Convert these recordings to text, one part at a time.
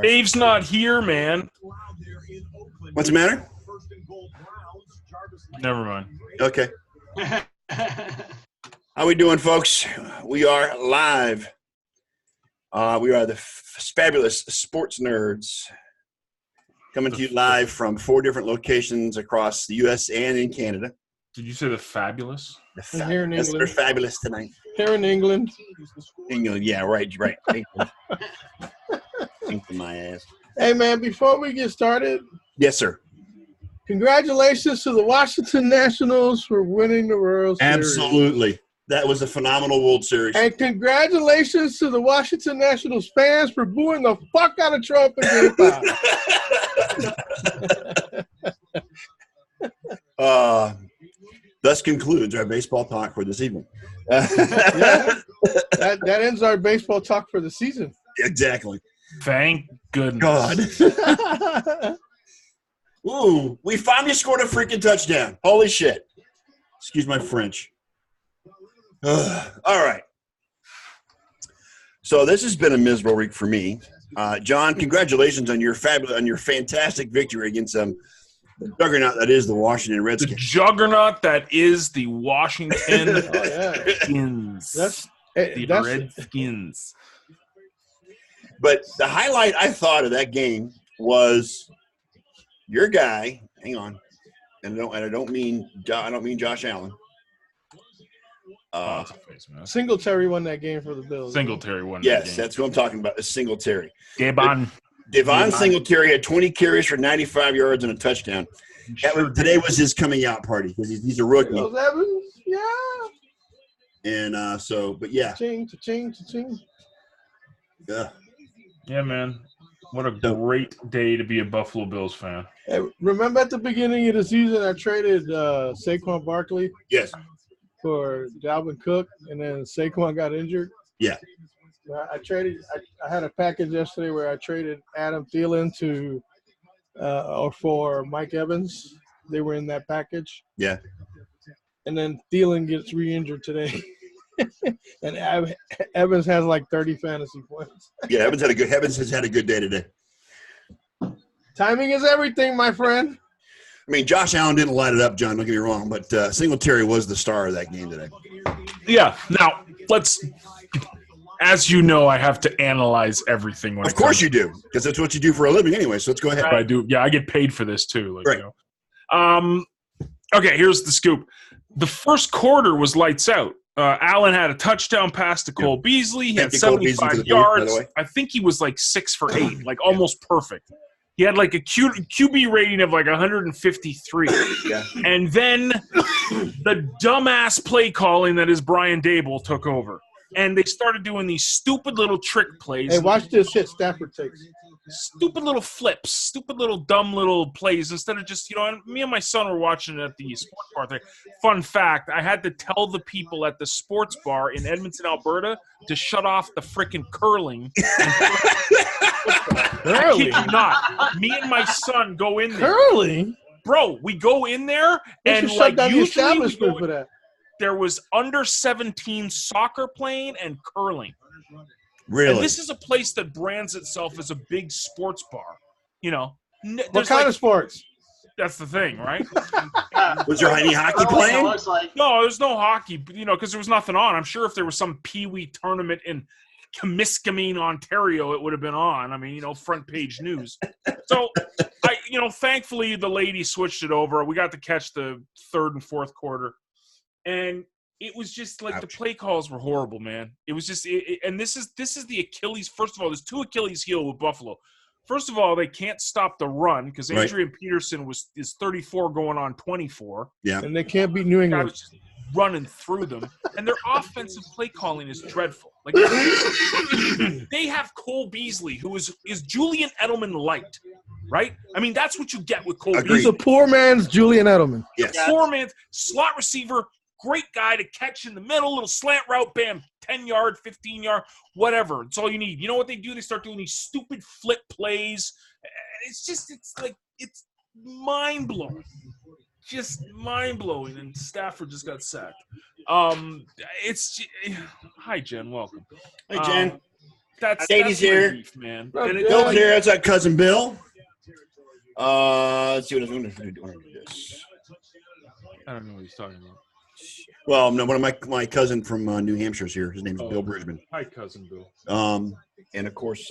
Dave's not here, man. What's the matter? Never mind. Okay. How we doing, folks? We are live. We are the fabulous sports nerds coming to you live from 4 different locations across the U.S. and in Canada. Did you say the fabulous? Here in England. They're fabulous tonight. Here in England. England, yeah, right. England. Into my ass. Hey, man, before we get started. Yes, sir. Congratulations to the Washington Nationals for winning the World Series. Absolutely. That was a phenomenal World Series. And congratulations to the Washington Nationals fans for booing the fuck out of Trump in Game 5. Thus concludes our baseball talk for this evening. Yeah, that ends our baseball talk for the season. Exactly. Thank goodness. God. Ooh, we finally scored a freaking touchdown. Holy shit. Excuse my French. All right. So this has been a miserable week for me. John, congratulations on your fantastic victory against the juggernaut that is the Washington Redskins. The juggernaut that is the Washington Skins. That's Redskins. But the highlight I thought of that game was your guy. Hang on, and I don't mean Josh Allen. Singletary won that game for the Bills. Singletary won. Yes, that's what I'm talking about. Is Singletary. Devon Singletary had 20 carries for 95 yards and a touchdown. Today was his coming out party because he's a rookie. Those Evans, yeah. And but yeah. Cha-ching. Yeah. Yeah, man. What a great day to be a Buffalo Bills fan. Hey, remember at the beginning of the season, I traded Saquon Barkley. Yes. For Dalvin Cook, and then Saquon got injured. Yeah. I had a package yesterday where I traded Adam Thielen for Mike Evans. They were in that package. Yeah. And then Thielen gets re-injured today. And Evans has like 30 fantasy points. Yeah, Evans has had a good day today. Timing is everything, my friend. I mean, Josh Allen didn't light it up, John. Don't get me wrong, but Singletary was the star of that game today. Yeah. Now, as you know, I have to analyze everything. Of course you do, because that's what you do for a living anyway, so let's go ahead. I do. Yeah, I get paid for this too. Right. You know. Okay, here's the scoop. The first quarter was lights out. Allen had a touchdown pass to Cole Beasley. He had 75 yards. I think he was like 6 for 8, like almost perfect. He had like a QB rating of like 153. Yeah. And then the dumbass play calling that is Brian Dable took over. And they started doing these stupid little trick plays. Hey, watch this hit Stafford takes. Stupid little flips, stupid little dumb little plays instead of just, me and my son were watching it at the sports bar there. Fun fact, I had to tell the people at the sports bar in Edmonton, Alberta to shut off the freaking curling. I kid you not. Me and my son go in there. Curling? Bro, we go in there and shut down the establishment for that. There was under 17 soccer playing and curling. Really? And this is a place that brands itself as a big sports bar. What kind of sports? That's the thing, right? Was there any hockey playing? No, there's no hockey, because there was nothing on. I'm sure if there was some Pee-wee tournament in Temiskaming, Ontario, it would have been on. I mean, front page news. So, thankfully the lady switched it over. We got to catch the third and fourth quarter. And it was just like the play calls were horrible, man. It was just and this is the Achilles. First of all, there's 2 Achilles heel with Buffalo. First of all, they can't stop the run because Adrian Peterson is 34 going on 24. Yeah. And they can't beat New England. Was just running through them. And their offensive play calling is dreadful. Like they have Cole Beasley, who is Julian Edelman light, right? I mean, that's what you get with Cole Beasley. He's a poor man's Julian Edelman. Yes. Poor man's slot receiver. Great guy to catch in the middle, little slant route, bam, 10-yard, 15-yard, whatever. It's all you need. You know what they do? They start doing these stupid flip plays. It's mind-blowing. Just mind-blowing, and Stafford just got sacked. Hi, Jen. Welcome. Hey, Jen. Katie's here. Relief, man. And Bill's here. That's our cousin Bill. Let's see what I'm going to do this. I don't know what he's talking about. Well, no, one of my cousin from New Hampshire is here. His name's Bill Bridgman. Hi, cousin Bill. And of course,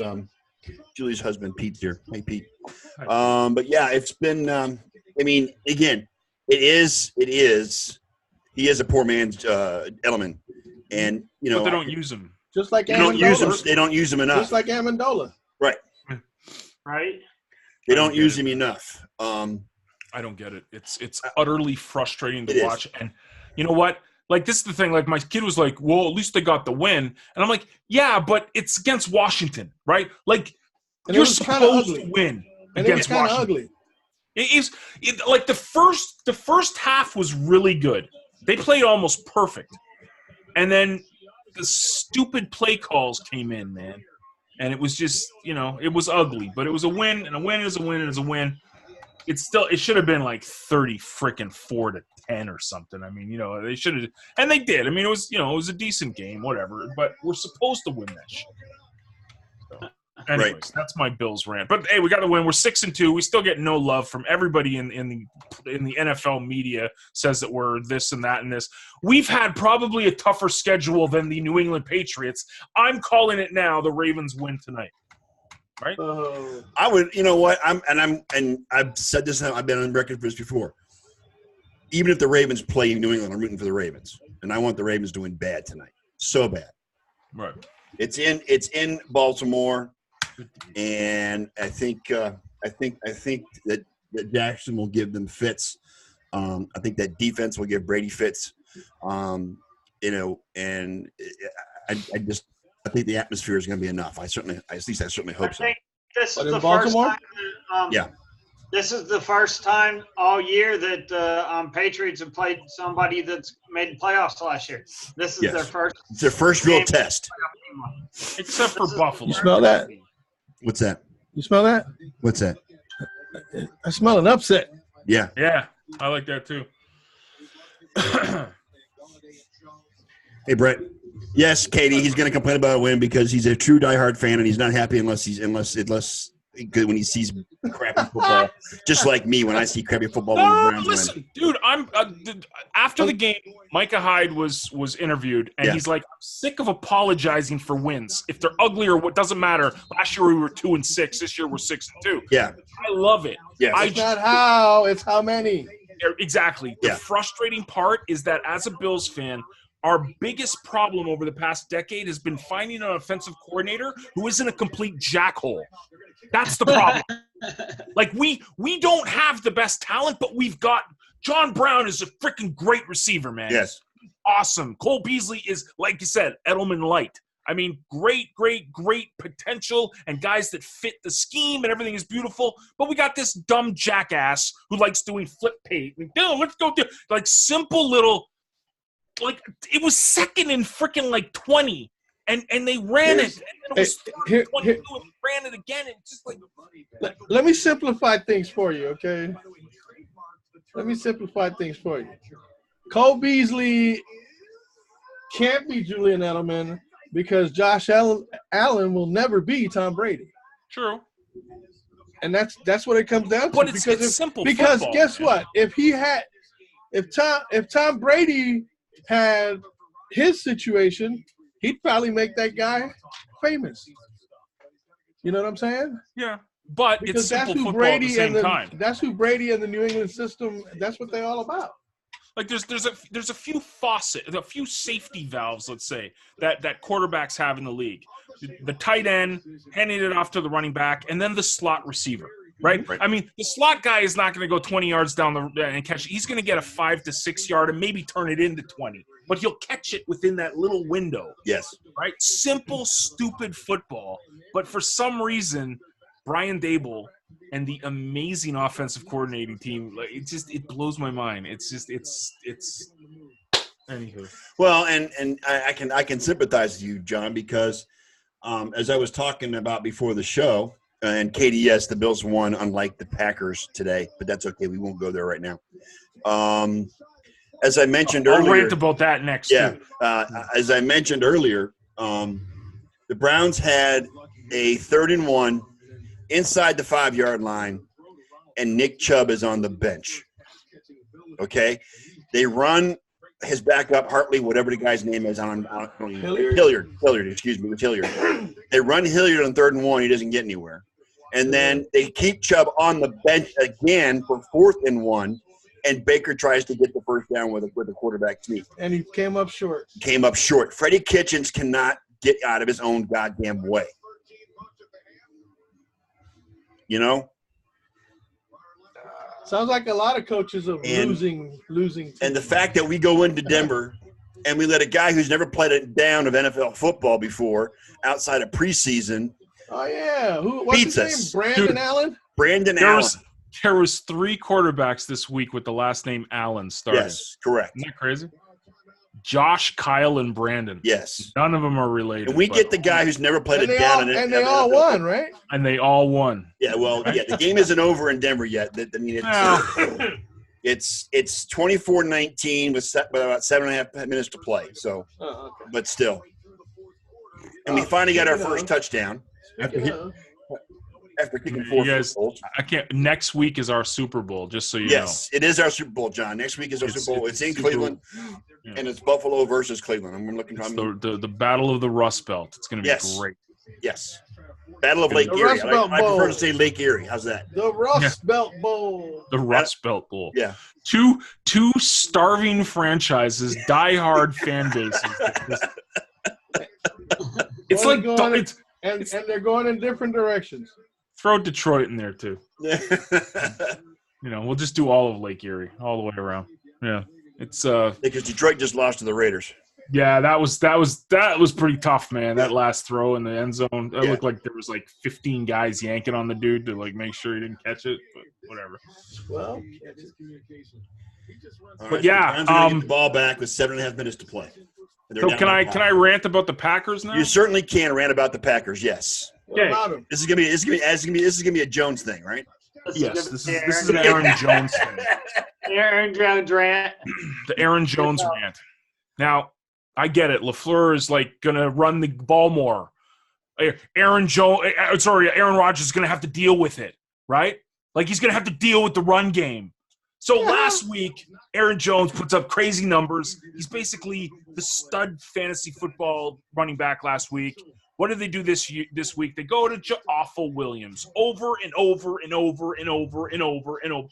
Julie's husband Pete's here. Hey, Pete. Hi. But yeah, it's been. I mean, again, it is. He is a poor man's Edelman, and but they don't use him. Just like they don't use him. They don't use him enough. Just like Amendola. Right. They don't use him enough. I don't get it. It's utterly frustrating to watch. And you know what? Like, this is the thing. Like, my kid was like, well, at least they got the win. And I'm like, yeah, but it's against Washington, right? Like, you're supposed to win against Washington. Ugly. Like, the first half was really good. They played almost perfect. And then the stupid play calls came in, man. And it was just, it was ugly. But it was a win, and a win is a win is a win. It should have been like 30-4 to 10 or something. I mean, they should have, and they did. I mean, it was a decent game, whatever. But we're supposed to win that shit. So, anyways, That's my Bills rant. But hey, we got the win. We're 6-2. We still get no love from everybody in the NFL media. Says that we're this and that and this. We've had probably a tougher schedule than the New England Patriots. I'm calling it now. The Ravens win tonight. Right? I would, you know what? I've said this. I've been on record for this before. Even if the Ravens play New England, I'm rooting for the Ravens, and I want the Ravens to win bad tonight, so bad. Right. It's in Baltimore, and I think that Jackson will give them fits. I think that defense will give Brady fits. And I think the atmosphere is going to be enough. I certainly hope so. I think this is the Baltimore? first time. This is the first time all year that Patriots have played somebody that's made the playoffs last year. This is their first. It's their first real test. Except for Buffalo. You smell that? What's that? You smell that? What's that? I smell an upset. Yeah. Yeah, I like that too. Hey, Brett. Yes, Katie, he's going to complain about a win because he's a true diehard fan, and he's not happy unless when he sees crappy football. Just like me when I see crappy football. Listen, dude, I'm after the game. Micah Hyde was interviewed, and he's like, "I'm sick of apologizing for wins. If they're ugly or what, doesn't matter. Last year we were 2-6. This year we're 6-2. Yeah, I love it. Yeah, it's not how, it's how many. Exactly. The frustrating part is that as a Bills fan, our biggest problem over the past decade has been finding an offensive coordinator who isn't a complete jackhole. That's the problem. Like, we don't have the best talent, but we've got John Brown is a freaking great receiver, man. Yes. Awesome. Cole Beasley is, like you said, Edelman light. I mean, great potential and guys that fit the scheme and everything is beautiful. But we got this dumb jackass who likes doing flip pay. Let's go do like simple little. Like, it was second and freaking like 20, and they ran it. And then it was 22, and they ran it again. And just like, let me simplify things for you, okay? Let me simplify things for you. Cole Beasley can't be Julian Edelman because Josh Allen will never be Tom Brady. True. And that's what it comes down to. But it's simple. Because football, guess man. what? If Tom Brady had his situation, he'd probably make that guy famous. You know what I'm saying? Yeah, but because it's simple football at the same time. That's who Brady and the New England system. That's what they're all about. Like there's a few safety valves, let's say, that quarterbacks have in the league. The tight end, handing it off to the running back, and then the slot receiver. Right? I mean, the slot guy is not going to go 20 yards down and catch it. He's going to get a 5 to 6 yard and maybe turn it into 20. But he'll catch it within that little window. Yes. Right? Simple, stupid football. But for some reason, Brian Daboll and the amazing offensive coordinating team, like, it blows my mind. It's anywho. Well, and I can sympathize with you, John, because as I was talking about before the show, and Katie, yes, the Bills won, unlike the Packers today, but that's okay. We won't go there right now. As I mentioned earlier, I'll rant about that next. Yeah, as I mentioned earlier, the The Browns had a 3rd and 1 inside the 5-yard line, and Nick Chubb is on the bench. Okay? They run his backup, Hartley, whatever the guy's name is, Hilliard. They run Hilliard on 3rd and 1. He doesn't get anywhere. And then they keep Chubb on the bench again for 4th and 1, and Baker tries to get the first down with a quarterback sneak. And he came up short. Freddie Kitchens cannot get out of his own goddamn way. You know? Sounds like a lot of coaches are losing teams. And the fact that we go into Denver and we let a guy who's never played a down of NFL football before outside of preseason Oh, yeah. What's his name? Brandon Allen? Brandon Allen. There was 3 quarterbacks this week with the last name Allen started. Yes, correct. Isn't that crazy? Josh, Kyle, and Brandon. Yes. None of them are related. And we get the guy who's never played a down. And they all won, right? And they all won. Yeah, well, yeah, the game isn't over in Denver yet. I mean, it's 24-19 with about 7.5 minutes to play. So, okay. But still. And we finally got our first touchdown after kicking 4 guys, goals. I can't. Next week is our Super Bowl, just so you know. Yes, it is our Super Bowl, John. Next week is our Super Bowl. It's in Cleveland, and it's Buffalo versus Cleveland. I'm looking for the Battle of the Rust Belt. It's going to be great. Yes. Battle of Lake Erie. I prefer to say Lake Erie. How's that? The Rust Belt Bowl. The Rust Belt Bowl. Yeah. Two starving franchises, diehard fan bases. It's like and they're going in different directions. Throw Detroit in there too. We'll just do all of Lake Erie, all the way around. Yeah, it's because Detroit just lost to the Raiders. Yeah, that was pretty tough, man. That last throw in the end zone, it looked like there was like 15 guys yanking on the dude to like make sure he didn't catch it. But whatever. Well, but yeah, get the ball back with 7.5 minutes to play. So can I rant about the Packers now? You certainly can rant about the Packers. Yes. Okay. This is gonna be a Jones thing, right? Yes. This is an Aaron Jones thing. Aaron Jones rant. The Aaron Jones rant. Now, I get it. LaFleur is like gonna run the ball more. Aaron Rodgers is gonna have to deal with it, right? Like he's gonna have to deal with the run game. So last week, Aaron Jones puts up crazy numbers. He's basically the stud fantasy football running back last week. What did they do this week? They go to awful Williams over and over and over and over and over and over.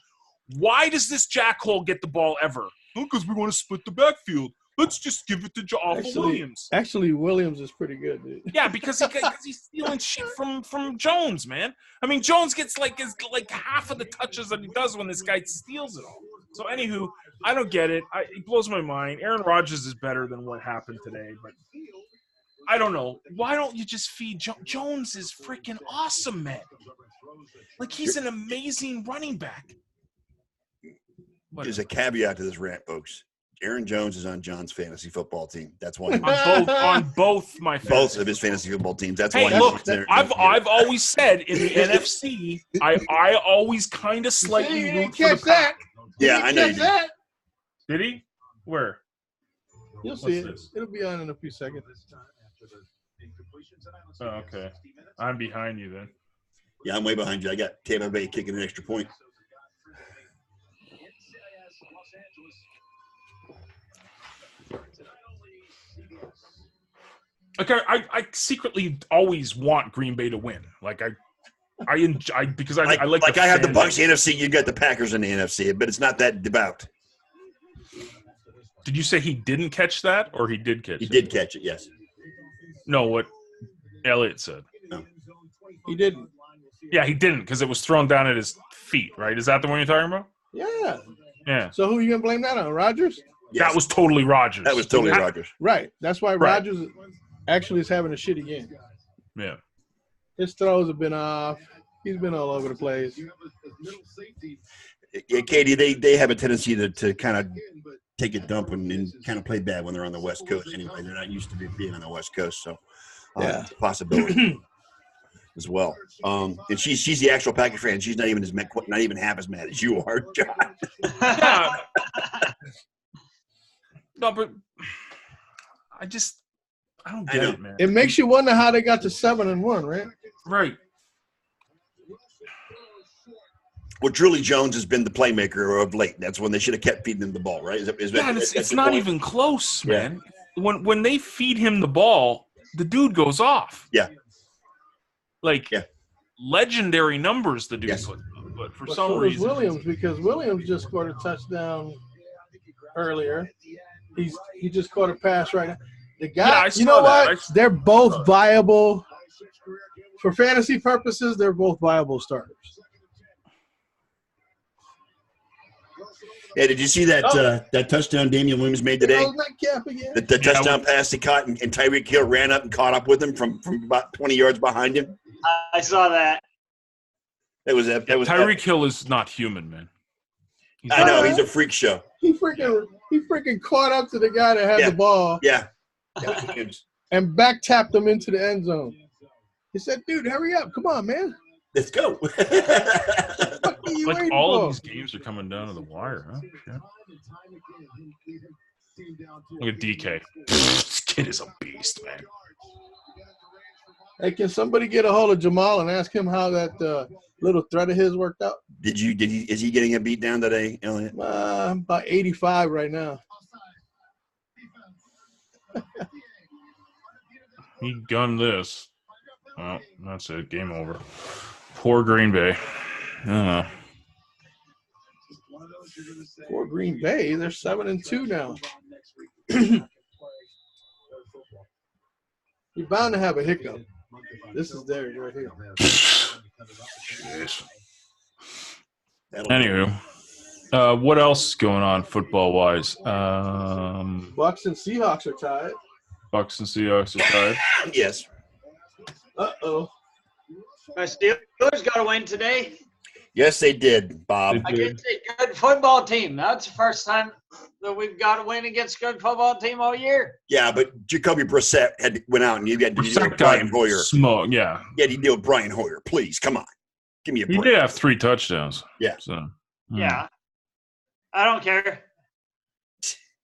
Why does this jackhole get the ball ever? Because we want to split the backfield. Let's just give it to awful Williams. Actually, Williams is pretty good, dude. Yeah, because he's stealing shit from Jones, man. I mean, Jones gets like half of the touches that he does when this guy steals it all. So, anywho, I don't get it. It blows my mind. Aaron Rodgers is better than what happened today, but I don't know. Why don't you just feed Jones? Is freaking awesome, man. Like he's an amazing running back. There's a caveat to this rant, folks. Aaron Jones is on John's fantasy football team. That's why on both my both of his fantasy football teams. That's why. Hey, look, I've always said in the NFC, I always kind of slightly root for the Pack. Yeah, I know you did. Did he? Where? You'll see it. It'll be on in a few seconds. Oh, okay. I'm behind you then. Yeah, I'm way behind you. I got Tampa Bay kicking an extra point. Okay, I secretly always want Green Bay to win. Like I enjoy because I like. Like I have the Bucs NFC, you got the Packers in the NFC, but it's not that devout. Did you say he didn't catch that, or he did catch it? He did catch it, yes. No, what Eliot said. No. He didn't. Yeah, he didn't because it was thrown down at his feet, right? Is that the one you're talking about? Yeah. Yeah. So who are you going to blame that on? Rodgers? Yes. That was totally Rodgers. That was totally Rodgers. Right. That's why Rodgers actually is having a shitty game. Yeah. His throws have been off. He's been all over the place. Yeah, Katie, they have a tendency to kind of take a dump and kind of play bad when they're on the West Coast. Anyway, they're not used to being on the West Coast, so it's a possibility as well. And she's the actual Packer fan. She's not even half as mad as you are, John. Yeah. No, but I don't get it, man. It makes you wonder how they got to 7-1, right? Right. Well, Julie Jones has been the playmaker of late. That's when they should have kept feeding him the ball, right? And it's not even close, man. When they feed him the ball, the dude goes off. Yeah. Legendary numbers the dude put up. But for some reason. Williams, because Williams just scored a touchdown earlier. He just caught a pass right now. The guy, you know what? They're both viable. For fantasy purposes, they're both viable starters. Yeah, did you see that touchdown Damian Williams made today? The touchdown pass he caught, and Tyreek Hill ran up and caught up with him from about 20 yards behind him. I saw that. That was Tyreek Hill is not human, man. I know, he's a freak show. He freaking caught up to the guy that had the ball. Yeah. And back tapped him into the end zone. He said, "Dude, hurry up! Come on, man. Let's go." Like all of these games are coming down to the wire, huh? Yeah. Look at DK. This kid is a beast, man. Hey, can somebody get a hold of Jamal and ask him how that little threat of his worked out? Is he getting a beat down today, Eliot? About 85 right now. He gunned this. Well, that's it. Game over. Poor Green Bay. Poor Green Bay. They're 7-2 now. You're bound to have a hiccup. This is theirs right here. Jeez. Anywho, what else is going on football-wise? Bucks and Seahawks are tied. Yes. Uh-oh. Steelers got to win today. Yes, they did, Bob. Against a good football team. That's the first time that we've got to win against a good football team all year. Yeah, but Jacoby Brissett went out and you had to deal with Brian Hoyer. Smoke, yeah. Yeah, you deal with Brian Hoyer. Please, come on. Give me a break. He did have 3 touchdowns. Yeah. So, yeah. I don't care.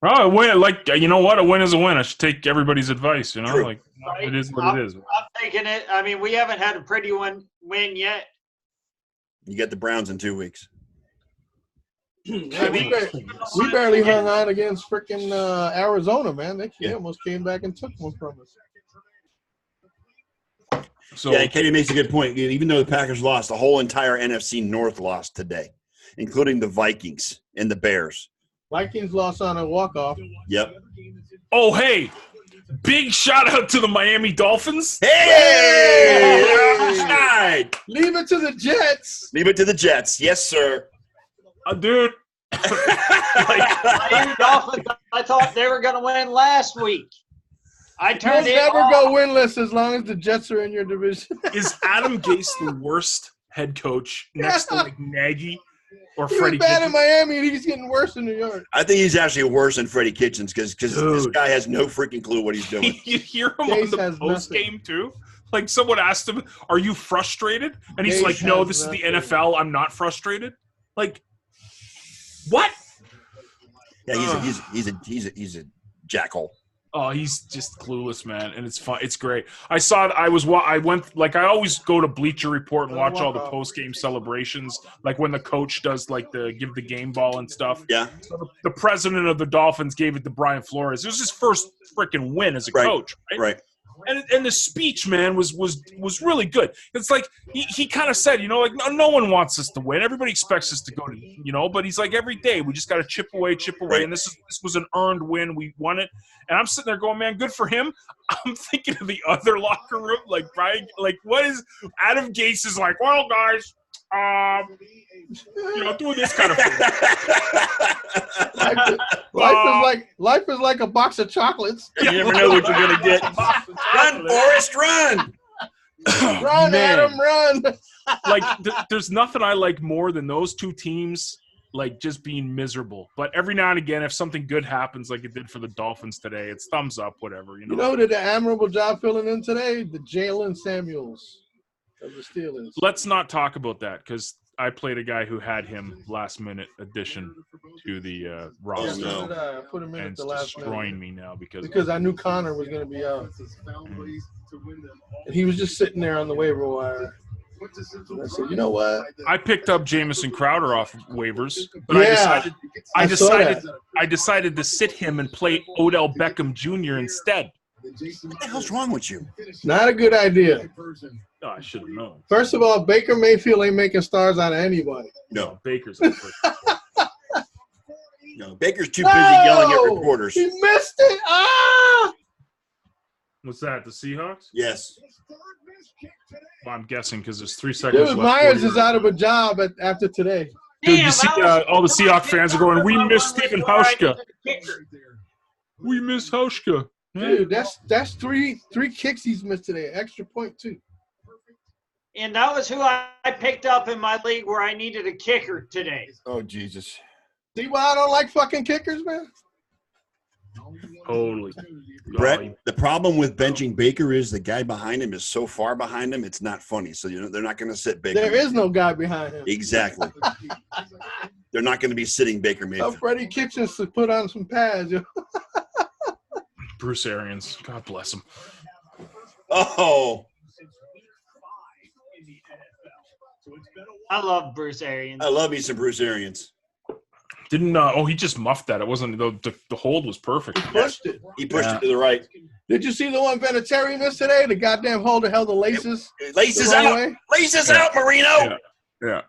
Oh, a win, you know what? A win is a win. I should take everybody's advice, you know? True. Like, it is what it is. I'm taking it. I mean, we haven't had a pretty win yet. You get the Browns in 2 weeks. Yeah, we barely hung on against freaking Arizona, man. They almost came back and took one from us. So, yeah, Katie makes a good point. Even though the Packers lost, the whole entire NFC North lost today, including the Vikings and the Bears. Vikings lost on a walk-off. Yep. Oh, hey. Big shout-out to the Miami Dolphins. Hey! Leave it to the Jets. Leave it to the Jets. Yes, sir. Dude. Miami Dolphins, I thought they were going to win last week. You'll never go winless as long as the Jets are in your division. Is Adam Gase the worst head coach next to like Nagy or he Freddie was bad Kitchens? in Miami, and he's getting worse in New York. I think he's actually worse than Freddie Kitchens because this guy has no freaking clue what he's doing. You hear him on the post game too? Like someone asked him, "Are you frustrated?" And he's like, "No, this is the NFL. I'm not frustrated." Like, what? Yeah, he's a jackal. Oh, he's just clueless, man, and it's fun. It's great. I went like I always go to Bleacher Report and watch all the post game celebrations, like when the coach does like give the game ball and stuff. Yeah. So the president of the Dolphins gave it to Brian Flores. It was his first freaking win as a coach, right? Right. And the speech, man, was really good. It's like he kind of said, you know, like no one wants us to win. Everybody expects us to go to, you know, but he's like every day we just got to chip away. Right. And this was an earned win. We won it. And I'm sitting there going, man, good for him. I'm thinking of the other locker room, like Brian, like what is Adam Gase is like, well, guys, you know, doing this kind of thing. Life is like a box of chocolates. You never know what you're gonna get. Run, Forrest, run! Run, Adam, run! Like, there's nothing I like more than those two teams, like just being miserable. But every now and again, if something good happens, like it did for the Dolphins today, it's thumbs up, whatever. You know, did an admirable job filling in today? The Jalen Samuels of the Steelers. Let's not talk about that because I played a guy who had him last minute addition to the Yeah, roster. so no. did I. I put him in And at it's the last destroying minute me now because I knew Connor was going to be out. Mm. And he was just sitting there on the waiver wire. And I said, you know what? I picked up Jamison Crowder off waivers, but Yeah, I saw that. decided to sit him and play Odell Beckham Jr. instead. What the hell's wrong with you? Not a good idea. Oh, I should have known. First of all, Baker Mayfield ain't making stars out of anybody. No, Baker's the first. no. Baker's too busy yelling at reporters. He missed it. Ah! What's that? The Seahawks? Yes. Well, I'm guessing because there's 3 seconds Dude, left. Myers is out of a job after today. Dude, Damn, you see, I was- all the Seahawks fans are going, "We miss Stephen Hauschka. Kicker. We miss Hauschka." Dude, that's three kicks he's missed today. Extra point too. And that was who I picked up in my league where I needed a kicker today. Oh, Jesus. See why I don't like fucking kickers, man? Holy. Brett, the problem with benching Baker is the guy behind him is so far behind him, it's not funny. So, they're not going to sit Baker. There is no guy behind him. Exactly. They're not going to be sitting Baker Tell Mayfield. Freddie Kitchens to put on some pads. Yo. Bruce Arians. God bless him. Oh. I love Bruce Arians. I love me some Bruce Arians. Didn't he just muffed that. It wasn't the hold was perfect. Pushed it. He pushed Yeah. it to the right. Did you see the one Vinatieri missed today? The goddamn holder held the laces. Laces the wrong out. way. Laces out, Marino. Yeah.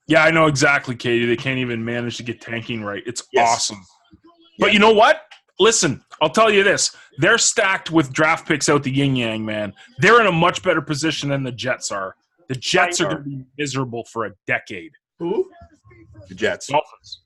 Yeah, I know exactly, Katie. They can't even manage to get tanking right. It's Yes. awesome. But you know what? Listen, I'll tell you this. They're stacked with draft picks out the yin-yang, man. They're in a much better position than the Jets are. The Jets are going to be miserable for a decade. Who? The Jets. Dolphins.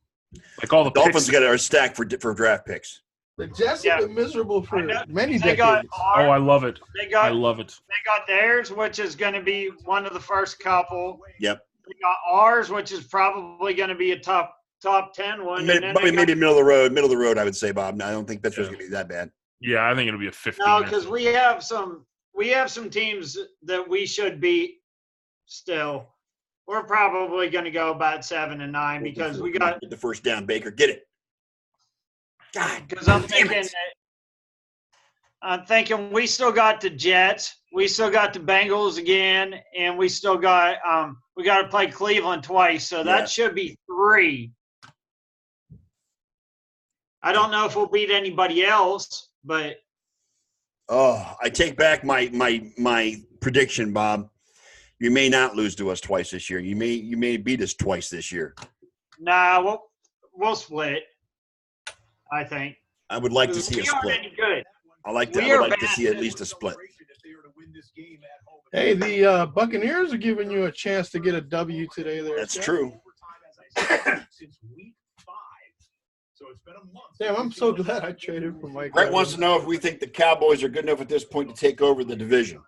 Like all the Dolphins picks. are stacked for draft picks. The Jets Yeah. have been miserable for I know. many They got decades. Oh, I love it. they I got love it. they got theirs, which is going to be one of the first couple. Yep. They got ours, which is probably going to be a top 10 one. And then Probably they maybe middle of the road, I would say, Bob. No, I don't think Pittsburgh's going to be that bad. Yeah, I think it'll be a 15. No, because we have some teams that we should beat still. We're probably going to go about 7 and 9 because we got. Get the first down, Baker. Get it. God, Because I'm damn thinking we still got the Jets, we still got the Bengals again, and we still got we got to play Cleveland twice, so that Yeah. should be 3. I don't know if we'll beat anybody else, but Oh, I take back my prediction, Bob. You may not lose to us twice this year. You may beat us twice this year. nah, we'll split. I think I would like to see a we aren't split. any good. I would we like are to see at least a split. Hey, the Buccaneers are giving you a chance to get a W today. There, That's Jeff. true. Damn, I'm so glad I traded for Mike. Brett wants to know if we think the Cowboys are good enough at this point to take over the division.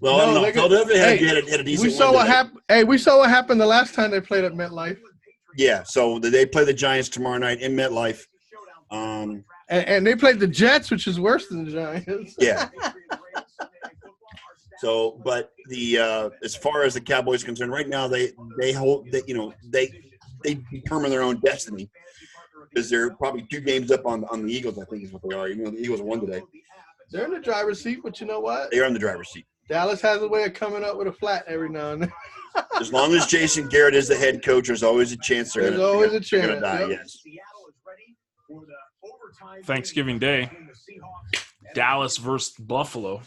Well, I don't know. Philadelphia had a decent We saw win what today. happened. Hey, we saw what happened the last time they played at MetLife, Yeah, so they play the Giants tomorrow night in MetLife. and they played the Jets, which is worse than the Giants. Yeah. So, but the as far as the Cowboys are concerned, right now they determine their own destiny because they're probably 2 games up on the Eagles. I think is what they are. Even though the Eagles won today, They're in the driver's seat, but you know what? they are in the driver's seat. Dallas has a way of coming up with a flat every now and then. As long as Jason Garrett is the head coach, there's always a chance they're There's going always a to chance. die. Yep. Yes. Thanksgiving Day. Dallas versus Buffalo.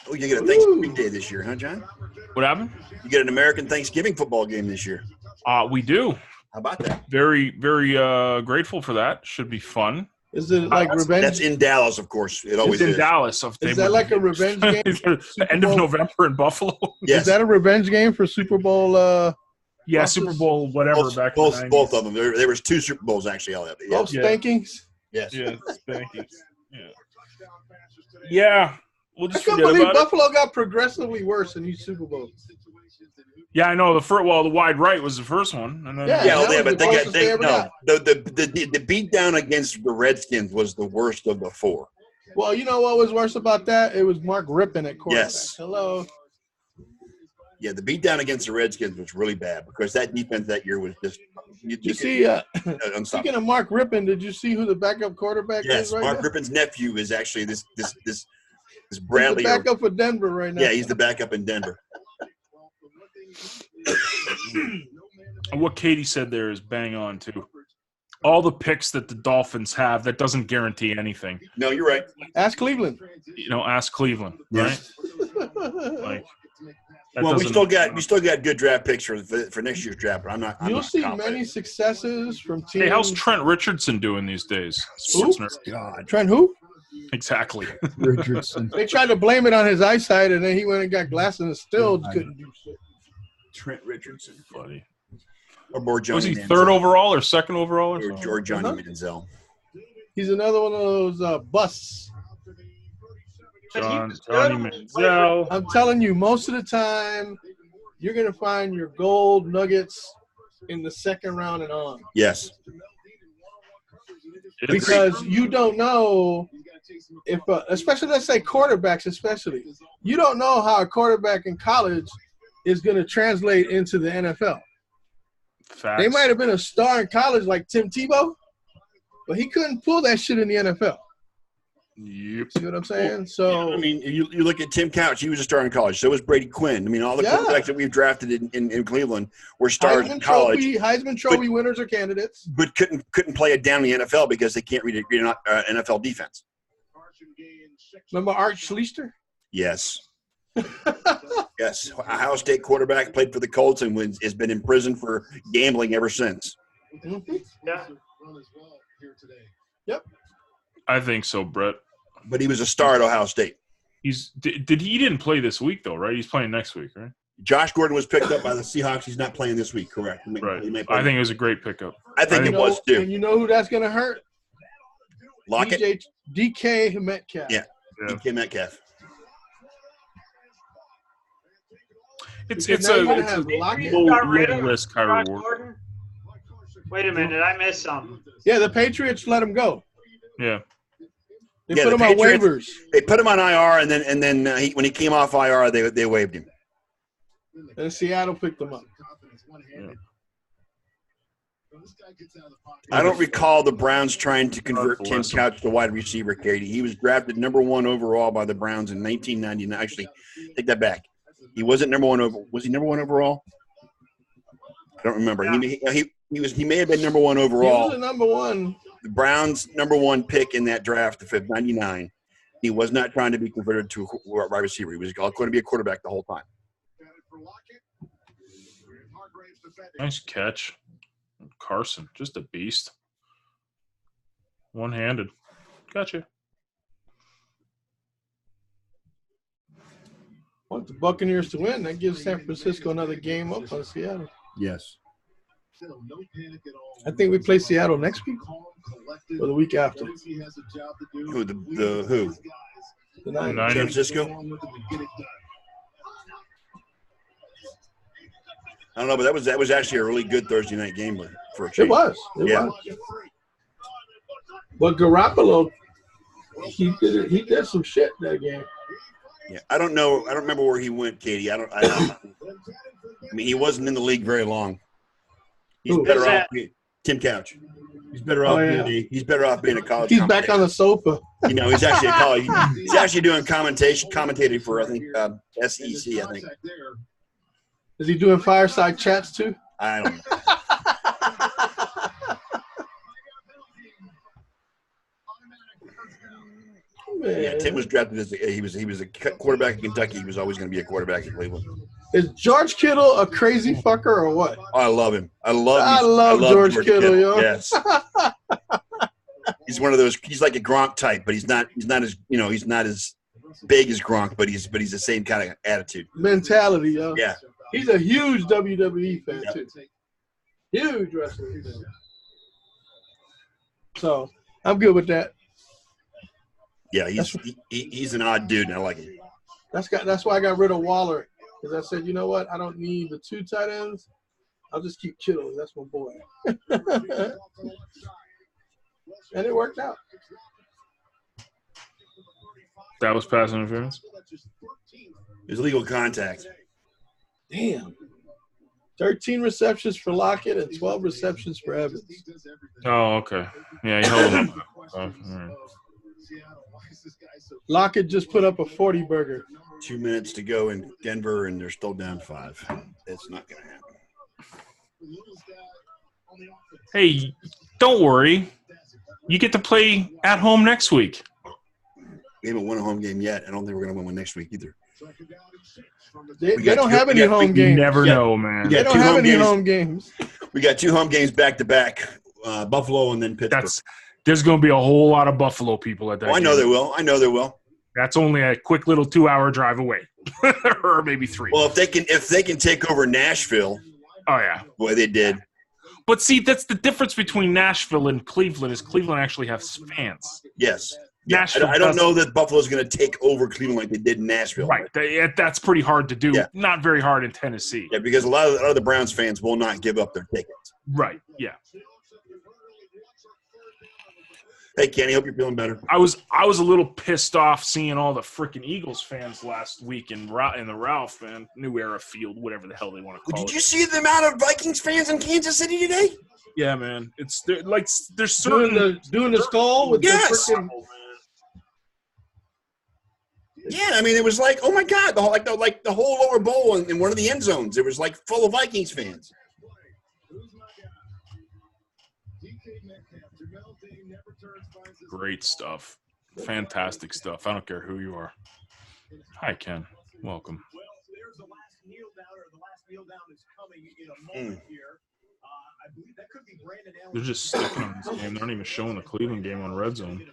Oh, you get a Thanksgiving Day this year, huh, John? What happened? You get an American Thanksgiving football game this year. We do. How about that? Very, very grateful for that. Should be fun. Is it like revenge? That's in Dallas, of course. It always It's in is. Dallas. Is that like a revenge game? The end of November in Buffalo? Yes. Is that a revenge game for Super Bowl? Yeah, Losses? Super Bowl, whatever. back in the 90s. both of them. There was 2 Super Bowls actually. Eliot. Yeah. Both Yeah. spankings. Yes. Yeah, spankings. Yeah. We'll I just can't forget believe about it. Buffalo got progressively worse in each Super Bowl. Yeah, I know. The wide right was the first one. And then, Yeah. Yeah, that was but the closest they ever got. the beat down against the Redskins was the worst of the 4. Well, you know what was worse about that? It was Mark Rippon at quarterback. Yes. Hello. Yeah, the beatdown against the Redskins was really bad because that defense that year was just You see, unstoppable. speaking of Mark Rippon, did you see who the backup quarterback Yes, is right Mark now? Rippon's nephew is actually this He's Bradley. the backup for Denver right now. Yeah, he's the backup in Denver. And what Katie said there is bang on too. All the picks that the Dolphins have, that doesn't guarantee anything. No, you're right. Ask Cleveland. Ask Cleveland, right? Like, Well, we still got good draft picks for next year's draft, but I'm not. You'll not see confident. many successes from teams. Hey, how's Trent Richardson doing these days? Who? Sports nerd. God, Trent who? Exactly. Richardson. They tried to blame it on his eyesight, and then he went and got glasses and still couldn't do shit. Trent Richardson, Buddy. or Johnny Was he Manziel. third overall or second overall? Or or, something? or Johnny Uh-huh. Manziel? He's another one of those busts. But he Johnny was good. Manziel. I'm telling you, most of the time, you're going to find your gold nuggets in the second round and on. Yes. Because you don't know if, especially let's say quarterbacks, especially, you don't know how a quarterback in college is going to translate into the NFL. Facts. They might have been a star in college like Tim Tebow, but he couldn't pull that shit in the NFL. Yep. See what I'm saying? So I mean, you look at Tim Couch. He was a star in college. So was Brady Quinn. I mean, all the Yeah. quarterbacks that we've drafted in Cleveland were stars in college, Heisman Trophy winners or candidates. but couldn't play it down in the NFL because they can't read an NFL defense. Remember Art Schlichter? Yes. Yes. Ohio State quarterback, played for the Colts and has been in prison for gambling ever since. Mhm. Yeah. I think so, Brett. But he was a star at Ohio State. He didn't play this week though, right? He's playing next week, right? Josh Gordon was picked up by the Seahawks. He's not playing this week, correct? He may Right. play. I think it was a great pickup. I think it was And too. you know who that's going to hurt? Lockett, DK Metcalf. Yeah. Yeah. DK Metcalf. It's Because a now you're gonna it's have a Lockett. low, Got rid low of risk, high Josh reward. Gordon? Wait a minute, I missed something. Yeah, the Patriots let him go. Yeah. They Yeah, put the him on Patriots- waivers. They put him on IR, and then when he came off IR, they waived him. And Seattle picked him up. I don't recall the Browns trying to convert God Tim bless him. Couch to wide receiver, Katie. He was drafted number 1 overall by the Browns in 1999. Actually, take that back. He wasn't number 1 over. Was he number 1 overall? I don't remember. Yeah. He may have been number 1 He was overall. the number one. The Browns' number 1 pick in that draft of 99. He was not trying to be converted to a wide receiver. He was going to be a quarterback the whole time. Nice catch. Carson, just a beast. One-handed. Gotcha. Want the Buccaneers to win. That gives San Francisco another game up on Seattle. Yes. I think we play Seattle next week or the week after. Who? The who? The Niners. Niners. San Francisco? I don't know, but that was actually a really good Thursday night game for a It change. was. It Yeah. was. But Garoppolo, he did some shit that game. Yeah, I don't know. I don't remember where he went, Katie. I mean, he wasn't in the league very long. He's Who? better Is off. that- Tim Couch. He's better off. yeah. He's better off being a college. He's back on the sofa. You know, he's actually a college. He's actually doing commentating for I think SEC. I think. Is he doing fireside chats too? I don't know. Yeah, Tim was drafted as he was a quarterback in Kentucky. He was always going to be a quarterback in Cleveland. Is George Kittle a crazy fucker or what? Oh, I love him. I love George Kittle, yo. Yes. He's one of those. He's like a Gronk type, but he's not as he's not as big as Gronk, but he's the same kind of attitude. Mentality, yo. Yeah. He's a huge WWE fan Yep. too. Huge wrestling fan. So I'm good with that. Yeah, he's an odd dude, and I like it. That's why I got rid of Waller, because I said, you know what? I don't need the 2 tight ends. I'll just keep Kittle. That's my boy. And it worked out. That was pass interference? It was illegal contact. Damn. 13 receptions for Lockett and 12 receptions for Evans. Oh, okay. Yeah, he held him up. All right. Lockett just put up a 40 burger. 2 minutes to go in Denver, and they're still down 5. It's not going to happen. Hey, don't worry. You get to play at home next week. We haven't won a home game yet. I don't think we're going to win one next week either. They don't have any home games. You never know, man. They don't have any home games. We got 2 home games back-to-back, Buffalo and then Pittsburgh. There's going to be a whole lot of Buffalo people at that game. I know there will. That's only a quick little 2-hour drive away, or maybe 3. Well, if they can take over Nashville, oh yeah, boy, they did. But see, that's the difference between Nashville and Cleveland. Is Cleveland actually has fans? Yes. Nashville. I don't know that Buffalo's going to take over Cleveland like they did in Nashville. Right. That's pretty hard to do. Yeah. Not very hard in Tennessee. Yeah, because a lot of the Browns fans will not give up their tickets. Right. Yeah. Hey, Kenny, hope you're feeling better. I was a little pissed off seeing all the freaking Eagles fans last week in the Ralph, man. New Era Field, whatever the hell they want to call it. Did you see the amount of Vikings fans in Kansas City today? Yeah, man. There's certain doing the skull with yes. the freaking. Yeah, I mean, it was like, oh my God, the whole lower bowl in one of the end zones, it was like full of Vikings fans. great stuff. Fantastic stuff. I don't care who you are. Hi, Ken. Welcome. They're just sticking on this game. They're not even showing the Cleveland game on Red Zone.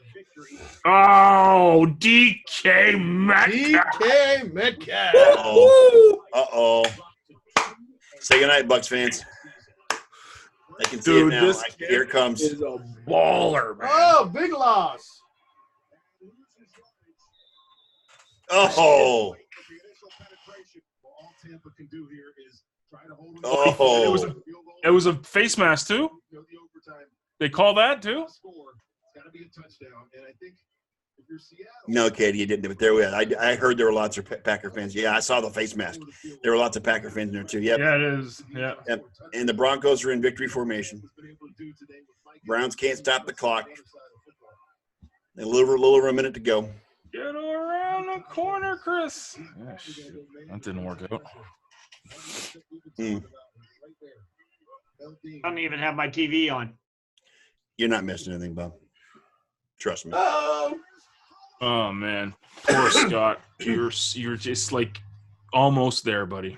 Oh, DK Metcalf. DK Metcalf. Uh-oh. Say goodnight, Bucs fans. I can see it now. This Here it comes. Is a baller, man. Oh, big loss. Oh. Oh. It was a face mask, too? They call that, too? No, Katie, you didn't. But there we are. I heard there were lots of Packer fans. Yeah, I saw the face mask. There were lots of Packer fans in there, too. Yep. Yeah, it is. Yeah. Yep. And the Broncos are in victory formation. Browns can't stop the clock. A little over a minute to go. Get around the corner, Chris. Yeah, that didn't work out. Hmm. I don't even have my TV on. You're not missing anything, Bob. Trust me. Oh man, poor Scott. You're just like almost there, buddy.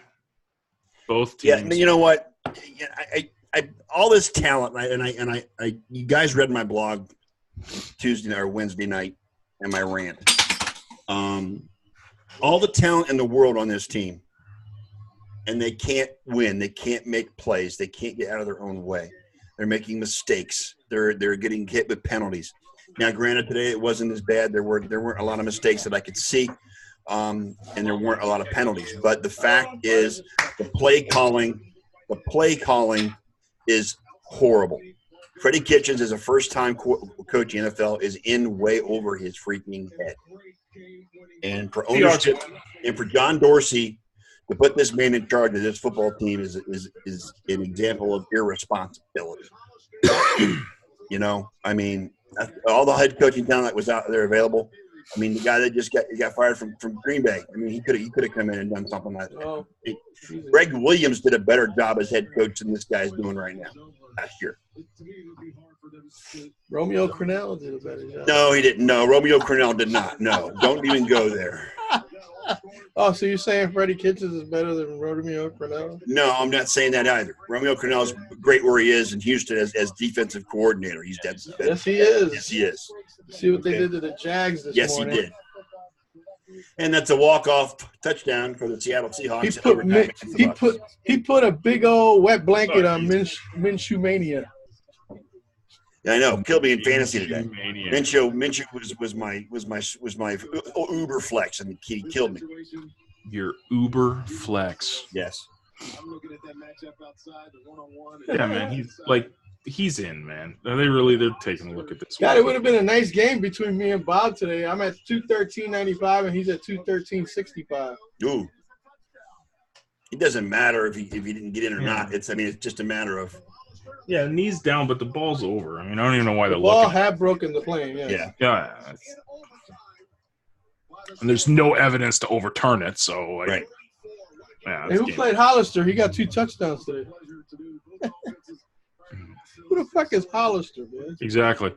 Both teams. Yeah, you know what? I all this talent, and you guys read my blog Tuesday or Wednesday night and my rant. All the talent in the world on this team, and they can't win. They can't make plays. They can't get out of their own way. They're making mistakes. They're getting hit with penalties. Now, granted, today it wasn't as bad. There weren't a lot of mistakes that I could see, and there weren't a lot of penalties. But the fact is, the play calling is horrible. Freddie Kitchens, as a first-time coach in the NFL, is in way over his freaking head. And for ownership, and for John Dorsey to put this man in charge of this football team is an example of irresponsibility. You know, I mean, all the head coaching talent that was out there available. I mean, the guy that just got fired from Green Bay. I mean, he could have come in and done something like that. Greg Williams did a better job as head coach than this guy's doing right now last year. Romeo Crennel did a better job. No, he didn't. No, Romeo Crennel did not. No, don't even go there. Oh, so you're saying Freddie Kitchens is better than Romeo Crennel? No, I'm not saying that either. Romeo Crennel is great where he is in Houston as defensive coordinator. He's dead. Yes, he is. Yes, he is. See what they did to the Jags this morning. Yes, he did. And that's a walk-off touchdown for the Seattle Seahawks. He put a big old wet blanket on Minshew Mania. I know, killed me in fantasy today. Minshew was my Uber flex, and he killed me. Your Uber flex. Yes. Yeah, man. He's in, man. They're taking a look at this. God, it would have been a nice game between me and Bob today. I'm at 213.95 and he's at 213.65. Ooh. It doesn't matter if he didn't get in or not. It's just a matter of. Yeah, knees down, but the ball's over. I mean, I don't even know why The they're ball looking. had broken the plane. Yeah. Yeah. And there's no evidence to overturn it, so like. Right. Yeah. And who played Hollister? He got 2 touchdowns today. Who the fuck is Hollister, man? Exactly.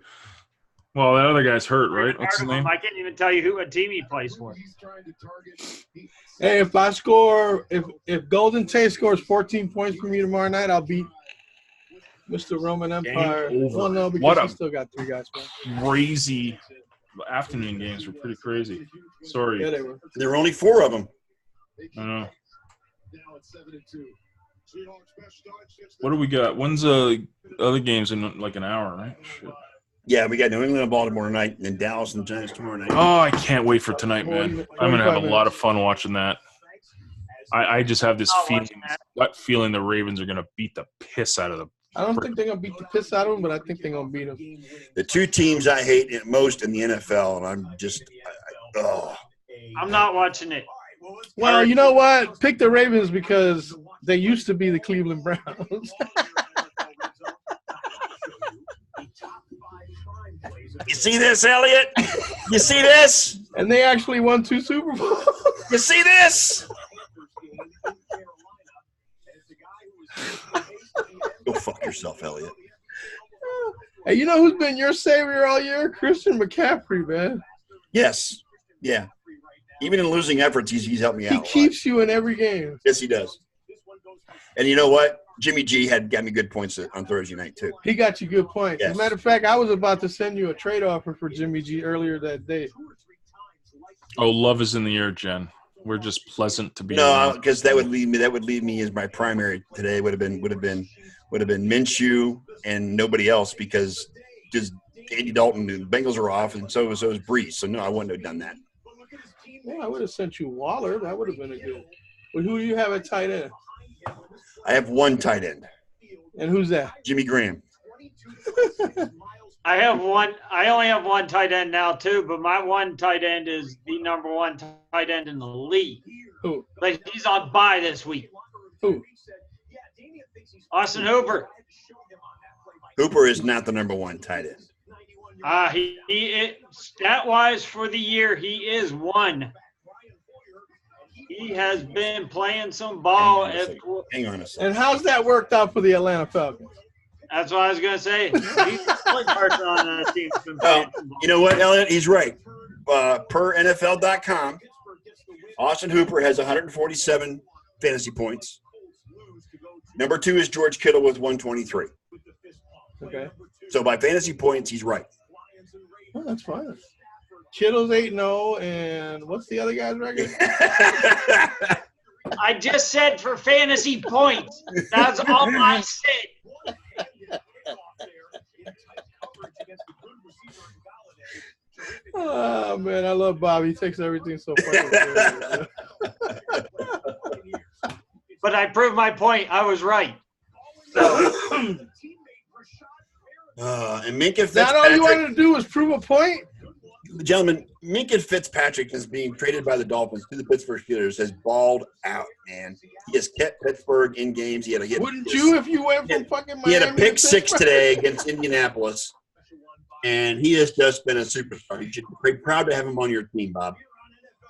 Well, that other guy's hurt, right? What's his name? I can't even tell you what team he plays for. Hey, if Golden Tate scores 14 points for me tomorrow night, I'll beat Mr. Roman Empire. Well, no, because he still got 3 guys, man. Crazy afternoon games were pretty crazy. Sorry. Yeah, they were. There were only 4 of them. I know. What do we got? When's other games in like an hour, right? Shit. Yeah, we got New England and Baltimore tonight, and then Dallas and Giants tomorrow night. Oh, I can't wait for tonight, man. I'm going to have a lot of fun watching that. I just have this feeling the Ravens are going to beat the piss out of them. I don't think they're going to beat the piss out of them, but I think they're going to beat them. The 2 teams I hate most in the NFL, and I'm just I'm not watching it. Well, you know what? Pick the Ravens because they used to be the Cleveland Browns. You see this, Eliot? You see this? And they actually won 2 Super Bowls. You see this? Go fuck yourself, Eliot. Hey, you know who's been your savior all year? Christian McCaffrey, man. Yes. Yeah. Even in losing efforts, he's helped me out. He keeps you in every game. Yes, he does. And you know what? Jimmy G got me good points on Thursday night, too. He got you good points. Yes. As a matter of fact, I was about to send you a trade offer for Jimmy G earlier that day. Oh, love is in the air, Jen. We're just pleasant to be. No, because that would leave me as my primary today. Would have been Minshew and nobody else because just Andy Dalton and the Bengals are off, and so is Breeze. So no, I wouldn't have done that. Yeah, I would have sent you Waller. That would have been a good. But who do you have at tight end? I have 1 tight end. And who's that? Jimmy Graham. I have one. I only have 1 tight end now too, but my 1 tight end is the number 1 tight end in the league. Who? But he's on bye this week. Who? Austin Hooper. Hooper is not the number 1 tight end. He stat-wise for the year, he is 1. He has been playing some ball. Hang on a second. And how's that worked out for the Atlanta Falcons? That's what I was going to say. He's the only person on that team that's been Well, playing some ball. you know what, Eliot? He's right. Per NFL.com, Austin Hooper has 147 fantasy points. Number 2 is George Kittle with 123. Okay. So by fantasy points, he's right. Oh, that's fine. Kittle's 8-0, and what's the other guy's record? I just said for fantasy points. That's all I said. Oh, man, I love Bob. He takes everything so fucking serious. But I proved my point. I was right. And Minka Fitzpatrick. Not all you wanted to do was prove a point? Gentlemen, Minka Fitzpatrick is being traded by the Dolphins to the Pittsburgh Steelers, has balled out, man. He has kept Pittsburgh in games. Wouldn't you if you went from fucking Miami? He had a pick to 6 Pittsburgh? today against Indianapolis, and he has just been a superstar. You should be proud to have him on your team, Bob.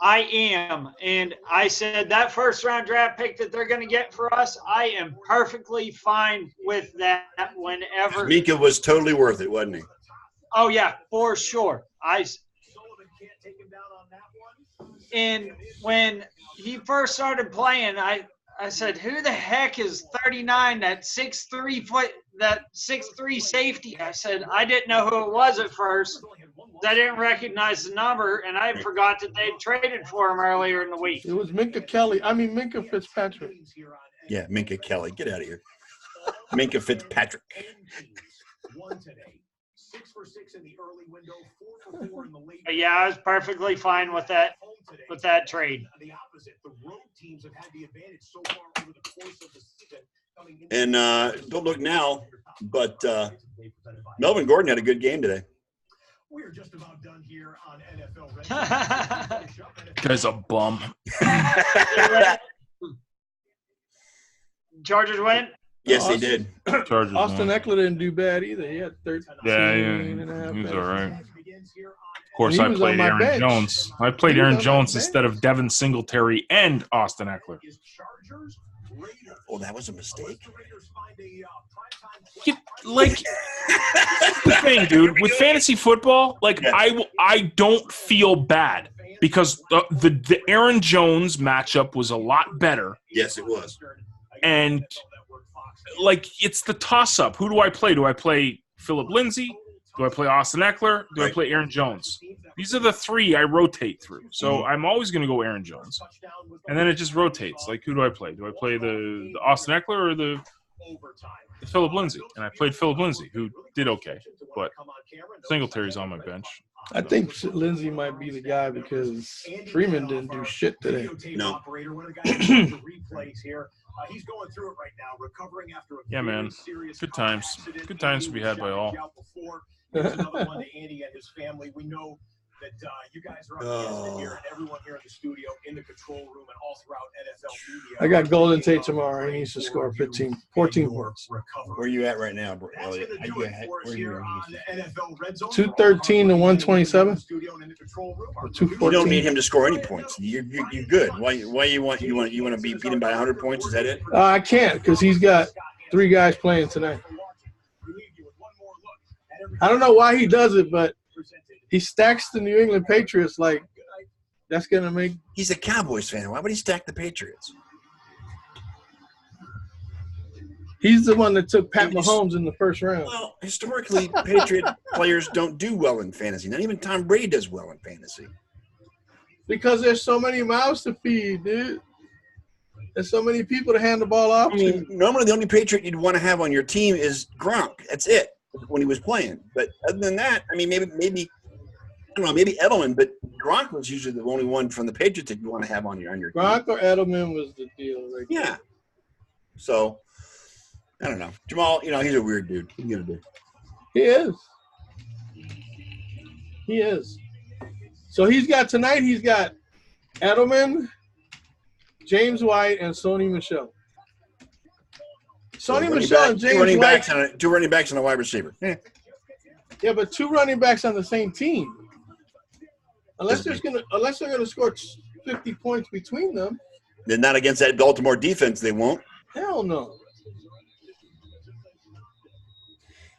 I am. And I said that first-round draft pick that they're going to get for us, I am perfectly fine with that whenever. Minka was totally worth it, wasn't he? Oh, yeah, for sure. And when he first started playing, I said, who the heck is 39, that 6'3" safety? I said, I didn't know who it was at first. I didn't recognize the number, and I forgot that they'd traded for him earlier in the week. It was Minka Fitzpatrick. Yeah, Minka Kelly. Get out of here. Minka Fitzpatrick. But yeah, I was perfectly fine with that trade. And don't look now, but Melvin Gordon had a good game today. We're just about done here on NFL. Guy's a bum. Chargers win? Yes, they did. Chargers. Austin won. Eckler didn't do bad either. He had 13 and a half. He was all right. Of course, And he I was played on my Aaron bench. Jones. I played He was Aaron on my Jones bench. instead of Devin Singletary and Austin Eckler. Oh, that was a mistake. Like the thing, dude, with fantasy football, like Yeah. I don't feel bad because the Aaron Jones matchup was a lot better, Yes, it was. and like it's the toss up. Who do I play? Do I play Philip Lindsay? Do I play Austin Eckler? Do I Right. play Aaron Jones? These are the three I rotate through. So I'm always going to go Aaron Jones, and then it just rotates. Like who do I play? Do I play the Austin Eckler or the Philip Lindsay? And I played Philip Lindsay, who did okay, but Singletary's on my bench. I think Lindsey might be the guy because Freeman didn't do shit today. No. He's going through it right now, recovering after a Yeah, man. Good times. Good times to be had by all. Here's another one to Andy and his family. We know that you guys are up against it here, and everyone here in the studio, in the control room, and all throughout NFL media. I got Golden Tate tomorrow. He needs to score 14 points. Where are you at right now, That's Elliot? gonna do it for us here on NFL Red Zone. 213 to 127. Or You 214. don't need him to score any points. You're good. Why you want to be beaten by 100 points? Is that it? I can't because he's got 3 guys playing tonight. I don't know why he does it, but he stacks the New England Patriots like that's going to make – He's a Cowboys fan. Why would he stack the Patriots? he's the one that took Pat Mahomes in the first round. Well, historically, Patriot players don't do well in fantasy. Not even Tom Brady does well in fantasy. Because there's so many mouths to feed, dude. There's so many people to hand the ball off I mean, to. normally the only Patriot you'd want to have on your team is Gronk. That's it when he was playing. But other than that, I mean, maybe I don't know, maybe Edelman, but Gronk was usually the only one from the Patriots that you want to have on your team. Gronk or Edelman was the deal. Right there. Yeah. So, I don't know. Jamal, he's a weird dude. What are you going to do? He is. He is. So he's got Edelman, James White, and Sony Michel. Sony Michel and James White. Two running backs and a wide receiver. Yeah. Yeah, but 2 running backs on the same team. Unless they're gonna score 50 points between them. They're not against that Baltimore defense. They won't. Hell no.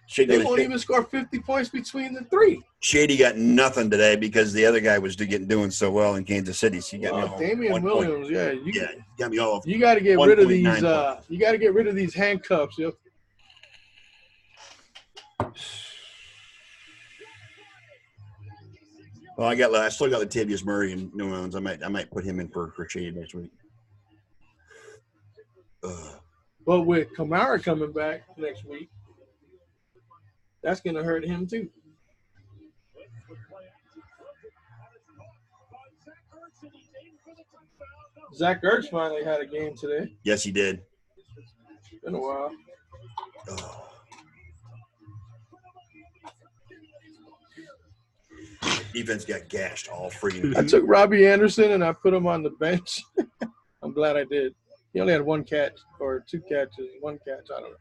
Shady, They won't even score 50 points between the 3. Shady got nothing today because the other guy was doing so well in Kansas City. So you got me all Damian 1 point. Williams, yeah. You got me all. You got to get rid of these. 1.9 You got to get rid of these handcuffs. Yo. Well, I still got Latavius Murray in New Orleans. I might put him in for Shady next week. But with Kamara coming back next week, that's going to hurt him too. Zach Ertz finally had a game today. Yes, he did. It's been a while. Defense got gashed all freaking. I took Robbie Anderson and I put him on the bench. I'm glad I did. He only had 1 catch or 2 catches, 1 catch, I don't know.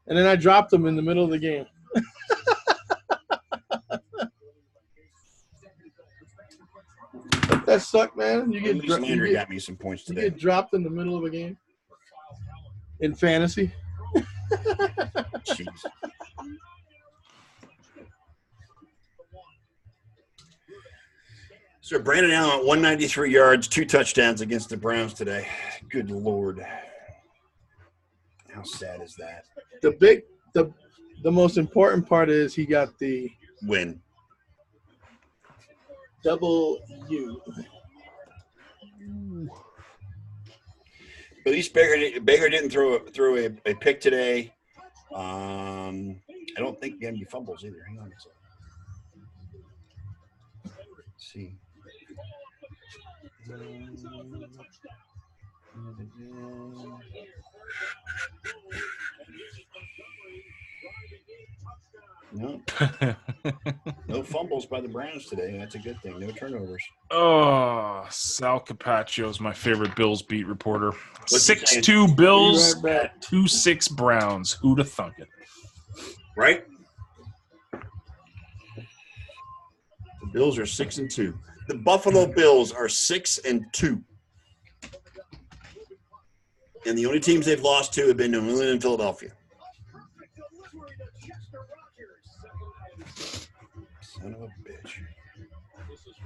And then I dropped him in the middle of the game. That sucked, man. You Landry got me some points you today. get dropped in the middle of a game in fantasy. Jeez. So Brandon Allen, 193 yards, 2 touchdowns against the Browns today. Good Lord. How sad is that? The most important part is he got the Win. double U. At least Baker didn't throw a pick today. I don't think he had any fumbles either. Hang on a second. Let's see. No. No fumbles by the Browns today. That's a good thing. No turnovers. Oh, Sal Capaccio is my favorite Bills beat reporter. What's he saying? 6-2 Bills Be right back. at 2-6 Browns. Who'd have thunk it? Right? The Bills are 6-2. The Buffalo Bills are 6-2. And the only teams they've lost to have been New England and Philadelphia. Son of a bitch.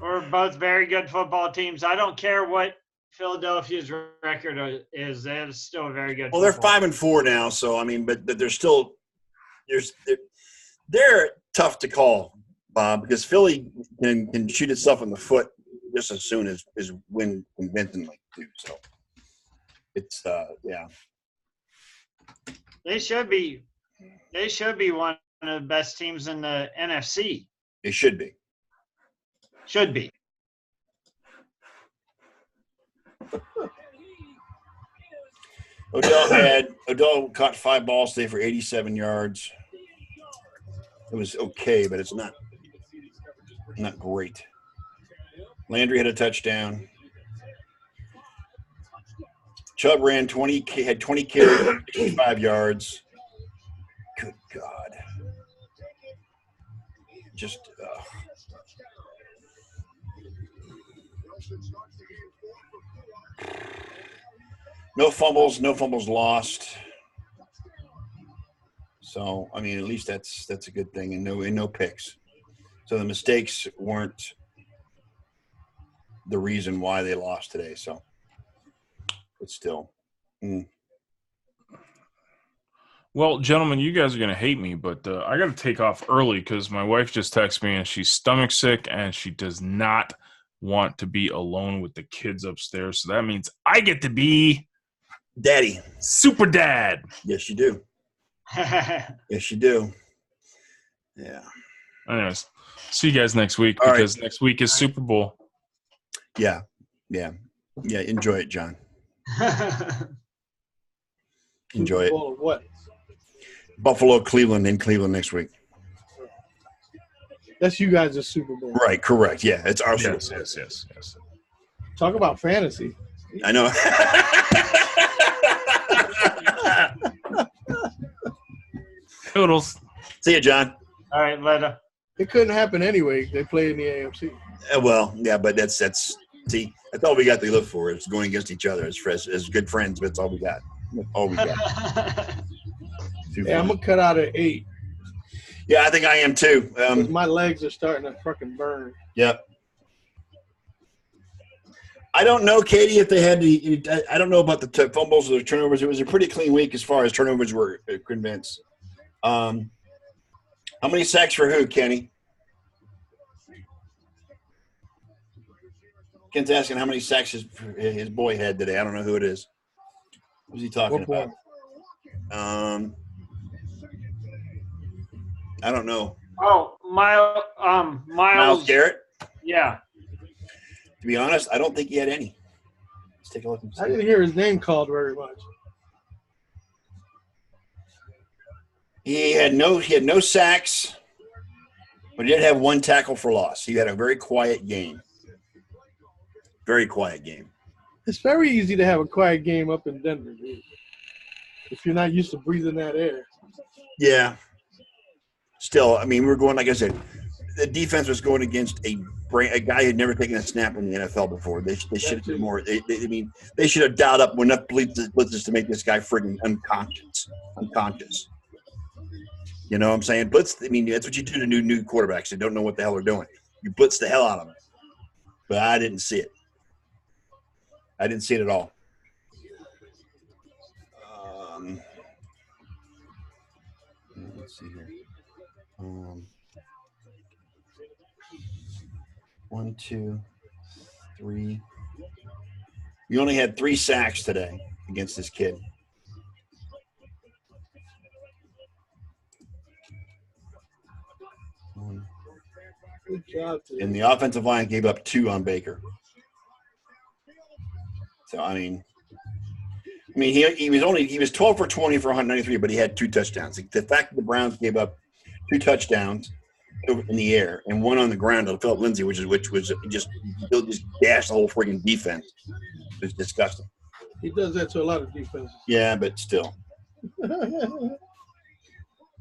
We're both very good football teams. I don't care what Philadelphia's record is. They're still a very good. Well, they're football 5-4 now, so I mean, but they're still they're tough to call, Bob, because Philly can shoot itself in the foot just as soon as win convincingly too. So it's yeah. They should be one of the best teams in the NFC. It should be. Should be. Odell caught 5 balls today for 87 yards. It was okay, but it's not great. Landry had a touchdown. Chubb had 20 carries, 65 yards. Good God. Just no fumbles lost. So I mean, at least that's a good thing, and no picks. So the mistakes weren't the reason why they lost today. So, but still. Well, gentlemen, you guys are going to hate me, but I got to take off early because my wife just texted me and she's stomach sick and she does not want to be alone with the kids upstairs. So that means I get to be Daddy. super dad. Yes, you do. Yes, you do. Yeah. Anyways, see you guys next week All because next week is Super Bowl. Yeah. Enjoy it, John. Enjoy it. Bowl of what? Buffalo, Cleveland, in Cleveland next week. That's you guys' Super Bowl. Right, correct. Yeah, it's our Super Bowl. Yes. Talk about fantasy. I know. Toodles. See you, John. All right, later. It couldn't happen anyway. They play in the AFC. Well, yeah, but that's all we got to live for is going against each other as good friends. But it's all we got. All we got. Yeah, I'm gonna cut out at 8. Yeah, I think I am too. My legs are starting to fucking burn. Yep. I don't know, Katie, if they had I don't know about the fumbles or the turnovers. It was a pretty clean week as far as turnovers were convinced. How many sacks for who, Kenny? Ken's asking how many sacks his boy had today. I don't know who it is. Who's he talking about? I don't know. Oh, Miles Garrett? Yeah. To be honest, I don't think he had any. Let's take a look. I didn't hear his name called very much. He had no sacks, but he did have 1 tackle for loss. He had a very quiet game. Very quiet game. It's very easy to have a quiet game up in Denver, dude. If you're not used to breathing that air. Yeah. Still, I mean, we're going, like I said, the defense was going against a guy who had never taken a snap in the NFL before. They should have been more. They should have dialed up enough blitzes to make this guy freaking unconscious. You know what I'm saying? Blitz. I mean, that's what you do to new quarterbacks. They don't know what the hell they're doing. You blitz the hell out of them. But I didn't see it. I didn't see it at all. Let's see here. 1, 2, 3. You only had 3 sacks today against this kid. Good job today. And the offensive line gave up 2 on Baker. So I mean, he was 12 for 20 for 193, but he had 2 touchdowns. The fact that the Browns gave up 2 touchdowns in the air and 1 on the ground to Philip Lindsay, which was just gashed the whole freaking defense. It was disgusting. He does that to a lot of defenses. Yeah, but still.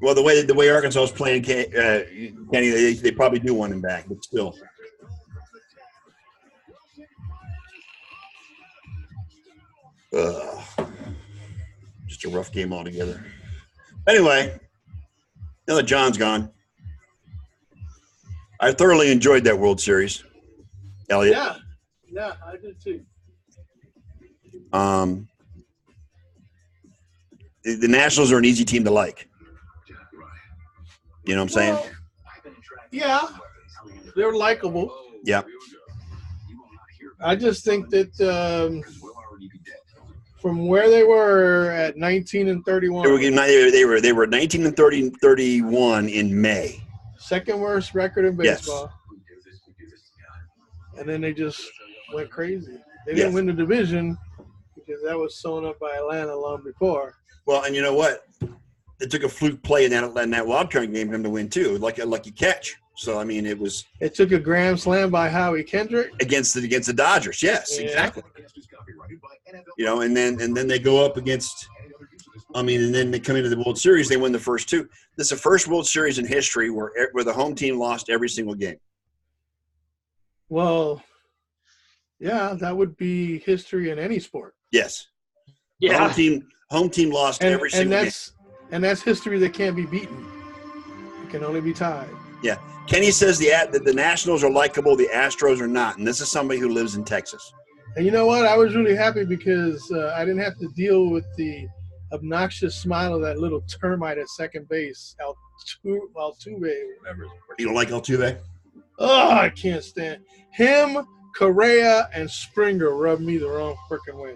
Well, the way Arkansas is playing, Kenny, they probably do want him back, but still. Just a rough game altogether. Anyway, now that John's gone, I thoroughly enjoyed that World Series, Eliot. Yeah, I did too. The Nationals are an easy team to like. You know what I'm saying? Well, yeah, they're likable. Yeah. I just think that from where they were at 19 and 31, They were 19 and 31 in May. second worst record in baseball. Yes. And then they just went crazy. They didn't win the division because that was sewn up by Atlanta long before. Well, and you know what? It took a fluke play in that wild card game for him to win too, like a lucky catch. So I mean, it took a grand slam by Howie Kendrick against the Dodgers. Yes, exactly. You know, and then they go up against. I mean, and then they come into the World Series. They win the first 2. This is the first World Series in history where the home team lost every single game. Well, yeah, that would be history in any sport. Yes. Yeah. Home team lost every single game. And that's history that can't be beaten. It can only be tied. Yeah. Kenny says that the Nationals are likable, the Astros are not. And this is somebody who lives in Texas. And you know what? I was really happy because I didn't have to deal with the obnoxious smile of that little termite at second base, Altuve, whatever. You don't like Altuve? Oh, I can't stand him. Correa and Springer rub me the wrong freaking way.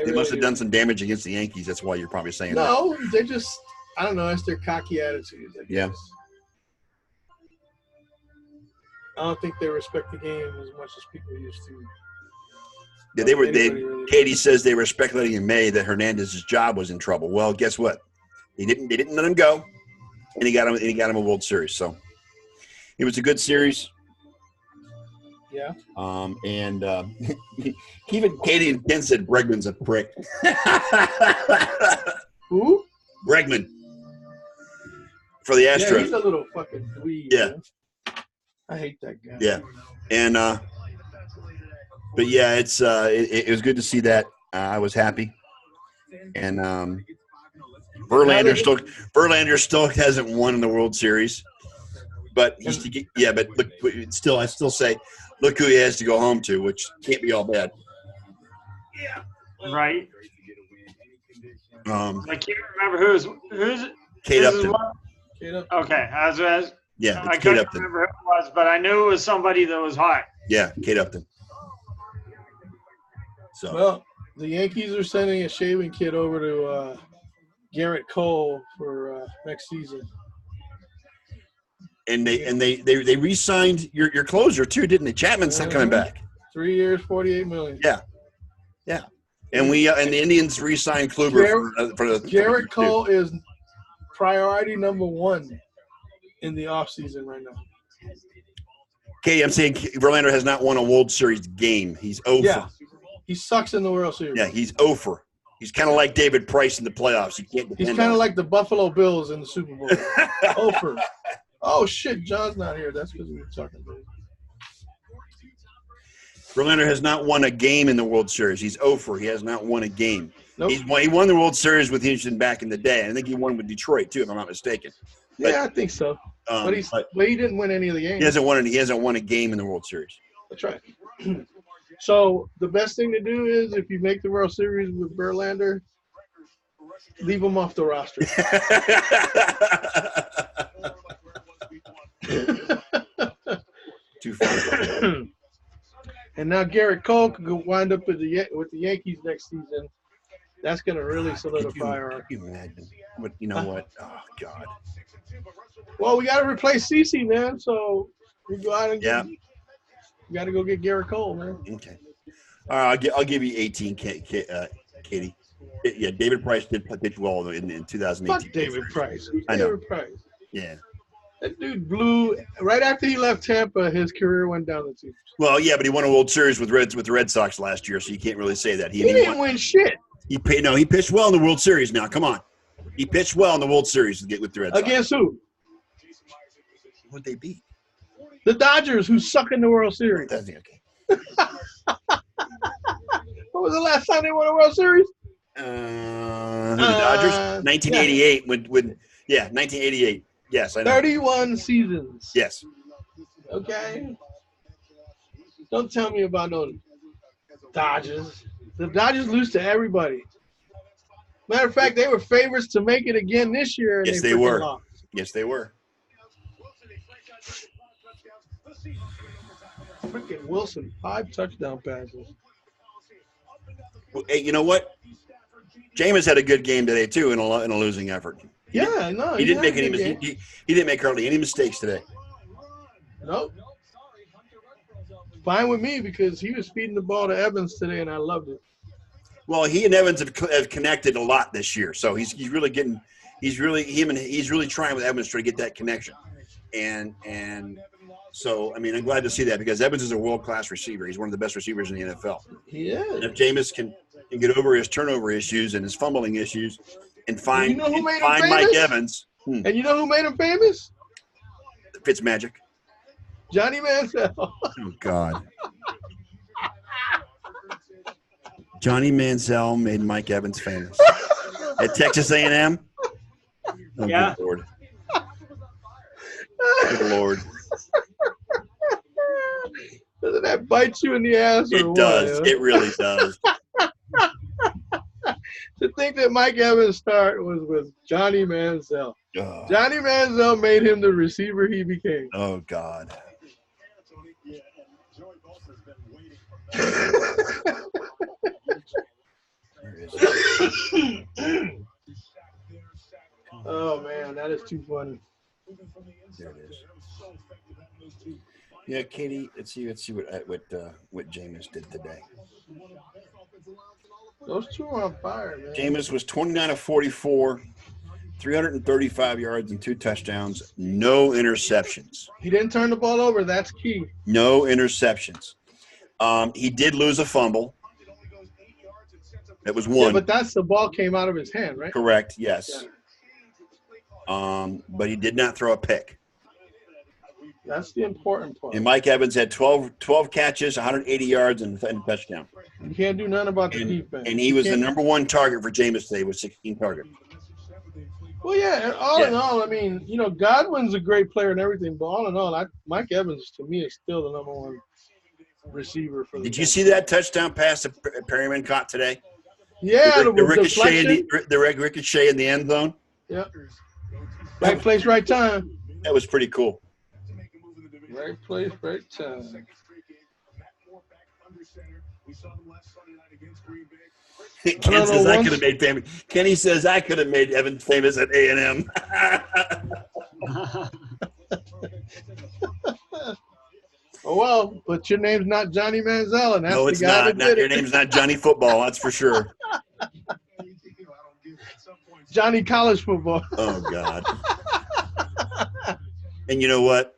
They must have done some damage against the Yankees. That's why you're probably saying that. No, they just, I don't know. It's their cocky attitude. Yeah. I don't think they respect the game as much as people used to. Yeah, Katie says they were speculating in May that Hernandez's job was in trouble. Well, guess what? They didn't let him go, and he got him a World Series. So it was a good series. Yeah. And even Katie and Ken said Bregman's a prick. Who? Bregman. For the Astros. Yeah, he's a little fucking dweeb. Yeah. Man. I hate that guy. Yeah. And but yeah, it was good to see that. I was happy. And Verlander still hasn't won in the World Series. But I still say, look who he has to go home to, which can't be all bad. Yeah. Right. I can't remember who's Kate Upton. Okay, Yeah, I Kate couldn't Upton. remember who it was, but I knew it was somebody that was hot. Yeah, Kate Upton. So well, the Yankees are sending a shaving kit over to Garrett Cole for next season. And they re-signed your closer too, didn't they? Chapman's not coming back. 3 years, $48 million. Yeah. And the Indians re-signed Kluber for the Garrett Cole is priority number 1 in the offseason right now. Katie, I'm saying Verlander has not won a World Series game. He's over. Yeah. He sucks in the World Series. Yeah, he's over. He's kind of like David Price in the playoffs. You can't depend He's kind of like the Buffalo Bills in the Super Bowl. Over. Oh, shit, John's not here. That's because we were talking about it. Verlander has not won a game in the World Series. He's over. He has not won a game. Nope. He won the World Series with Houston back in the day. I think he won with Detroit, too, if I'm not mistaken. Yeah, I think so. But he didn't win any of the games. He hasn't won a game in the World Series. That's right. So the best thing to do is if you make the World Series with Verlander, leave him off the roster. Too far. And now Garrett Cole could go wind up with the Yankees next season. That's going to really solidify our. Can you imagine? But you know what? Oh God. Well, we got to replace CeCe, man. So we go out and we got to go get Garrett Cole, man. Okay. All right, I'll give you 18, Katie. Yeah, David Price did pitch well in 2018. Fuck David Price. Who's I know. David Price? Yeah. That dude blew right after he left Tampa. His career went down the tubes. Well, yeah, but he won a World Series with the Red Sox last year, so you can't really say that. He didn't win shit He pitched well in the World Series. Now, come on, he pitched well in the World Series with the Red Sox. against who? Who'd they beat? The Dodgers, who suck in the World Series. That's okay. What was the last time they won a World Series? The Dodgers, 1988. Yeah. 1988. Yes, I know. 31 seasons. Yes. Okay. Don't tell me about no Dodgers. The Dodgers lose to everybody. Matter of fact, they were favorites to make it again this year. And Yes, they freaking were. lost. Yes, they were. Freaking Wilson, 5 touchdown passes. Well, hey, you know what? Jameis had a good game today too in a losing effort. Yeah, no, He didn't make any. game. He didn't make hardly any mistakes today. Nope. Fine with me because he was feeding the ball to Evans today, and I loved it. Well, he and Evans have connected a lot this year, so he's really trying with Evans to get that connection, and so I mean I'm glad to see that because Evans is a world-class receiver. He's one of the best receivers in the NFL. Yeah. And if Jameis can get over his turnover issues and his fumbling issues, and find Mike Evans, And you know who made him famous? Fitzmagic. Johnny Manziel. Oh God. Johnny Manziel made Mike Evans famous at Texas A&M. Oh, Yeah. Good Lord. Good Lord. Doesn't that bite you in the ass? Or It what, does. huh? It really does. To think that Mike Evans' start was with Johnny Manziel. Oh, Johnny Manziel made him the receiver he became. oh God. Where is it? Oh man, that is too funny. There it is. Yeah, Katie. Let's see what Jameis did today. Those two are on fire, man. Jameis was 29 of 44, 335 yards and 2 touchdowns, no interceptions. He didn't turn the ball over. That's key. No interceptions. He did lose a fumble. That was one. Yeah, but that's the ball came out of his hand, right? Correct, yes. But he did not throw a pick. That's the important part. And Mike Evans had 12 catches, 180 yards, and a touchdown. You can't do nothing about the defense. And he was the number 1 target for Jameis today with 16 targets. Well, yeah, and all in all, I mean, you know, Godwin's a great player and everything, but all in all, Mike Evans, to me, is still the number 1 receiver for the Did you see that touchdown pass that Perryman caught today? Yeah, the ricochet in the end zone. Yeah. Right place, right time. That was pretty cool. Right place, right time. Ken says I could have made famous. Kenny says I could have made Evan famous at A&M. Oh well, but your name's not Johnny Manziel, and that's No, the it's guy not. that did Your it. name's not Johnny Football. That's for sure. Johnny College Football. Oh God. And you know what?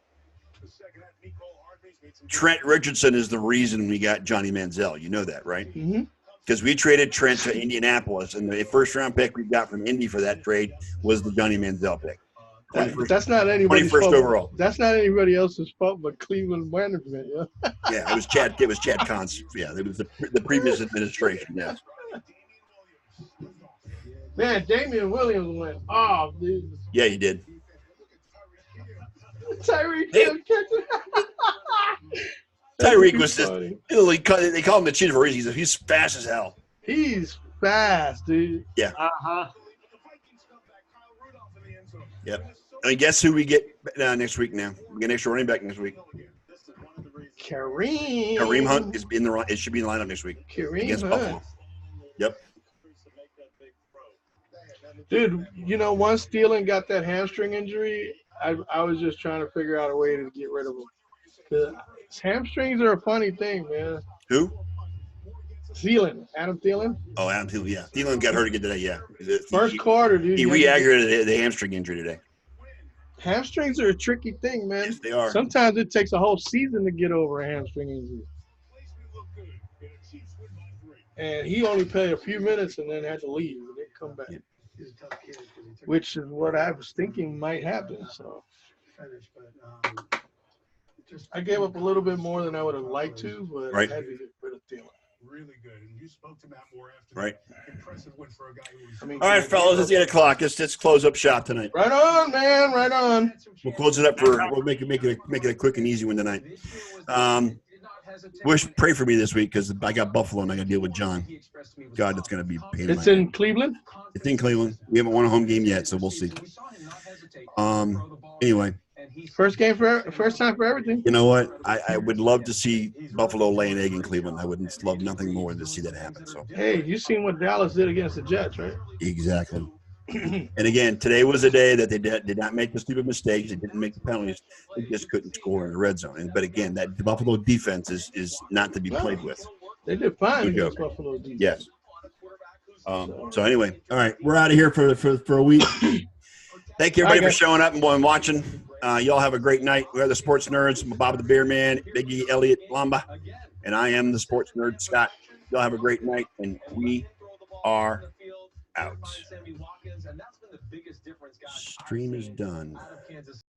Trent Richardson is the reason we got Johnny Manziel. You know that, right? Mm-hmm. Because we traded Trent to Indianapolis, and the first-round pick we got from Indy for that trade was the Johnny Manziel pick. That's not anybody's 21st fault. overall. That's not anybody else's fault but Cleveland management. Yeah. Yeah, it was Chad. It was Chad Conn's. Yeah, it was the previous administration. Yes. Man, Damian Williams went off, dude. Yeah, he did. Tyreek Hey. Hill catching. Tyreek was just. funny. They call him the cheetah for a reason. He's fast as hell. He's fast, dude. Uh-huh. Yep. And guess who we get next week? Now we get an extra running back next week. Kareem Hunt is in the. It should be in the lineup next week against Kareem Buffalo. Hunt. Yep. Dude, you know, once Thielen got that hamstring injury, I was just trying to figure out a way to get rid of him. 'Cause hamstrings are a funny thing, man. Who? Thielen, Adam Thielen. Oh, Adam Thielen, yeah. Thielen got hurt again today, yeah. First quarter, dude. He re-aggravated the hamstring injury today. Hamstrings are a tricky thing, man. Yes, they are. Sometimes it takes a whole season to get over a hamstring injury. And he only played a few minutes and then had to leave and then come back. Yeah. Which is what I was thinking might happen. So I gave up a little bit more than I would have liked to, but right. I had to get rid of Thielen. Really good. And you spoke to Matt Moore after right. Impressive win for a guy who was. All right, fellas, it's 8 o'clock. Let's close up shop tonight. Right on, man. Right on. We'll close it up we'll make it a quick and easy one tonight. Pray for me this week because I got Buffalo and I got to deal with John. God, it's going to be a pain. It's in Cleveland? It's in Cleveland. We haven't won a home game yet, so we'll see. Anyway. First time for everything. You know what? I would love to see Buffalo lay an egg in Cleveland. I would love nothing more than to see that happen. So. Hey, you seen what Dallas did against the Jets, right? Exactly. And again, today was a day that they did not make the stupid mistakes. They didn't make the penalties. They just couldn't score in the red zone. But again, that Buffalo defense is not to be played with. They did fine against Buffalo defense. Yes. So anyway, all right, we're out of here for a week. Thank you, everybody, for showing up and watching. Y'all have a great night. We are the Sports Nerds. I'm Bob the Beer Man, Biggie, Eliot, Lamba, and I am the Sports Nerd, Scott. Y'all have a great night, and we are out. Stream is done.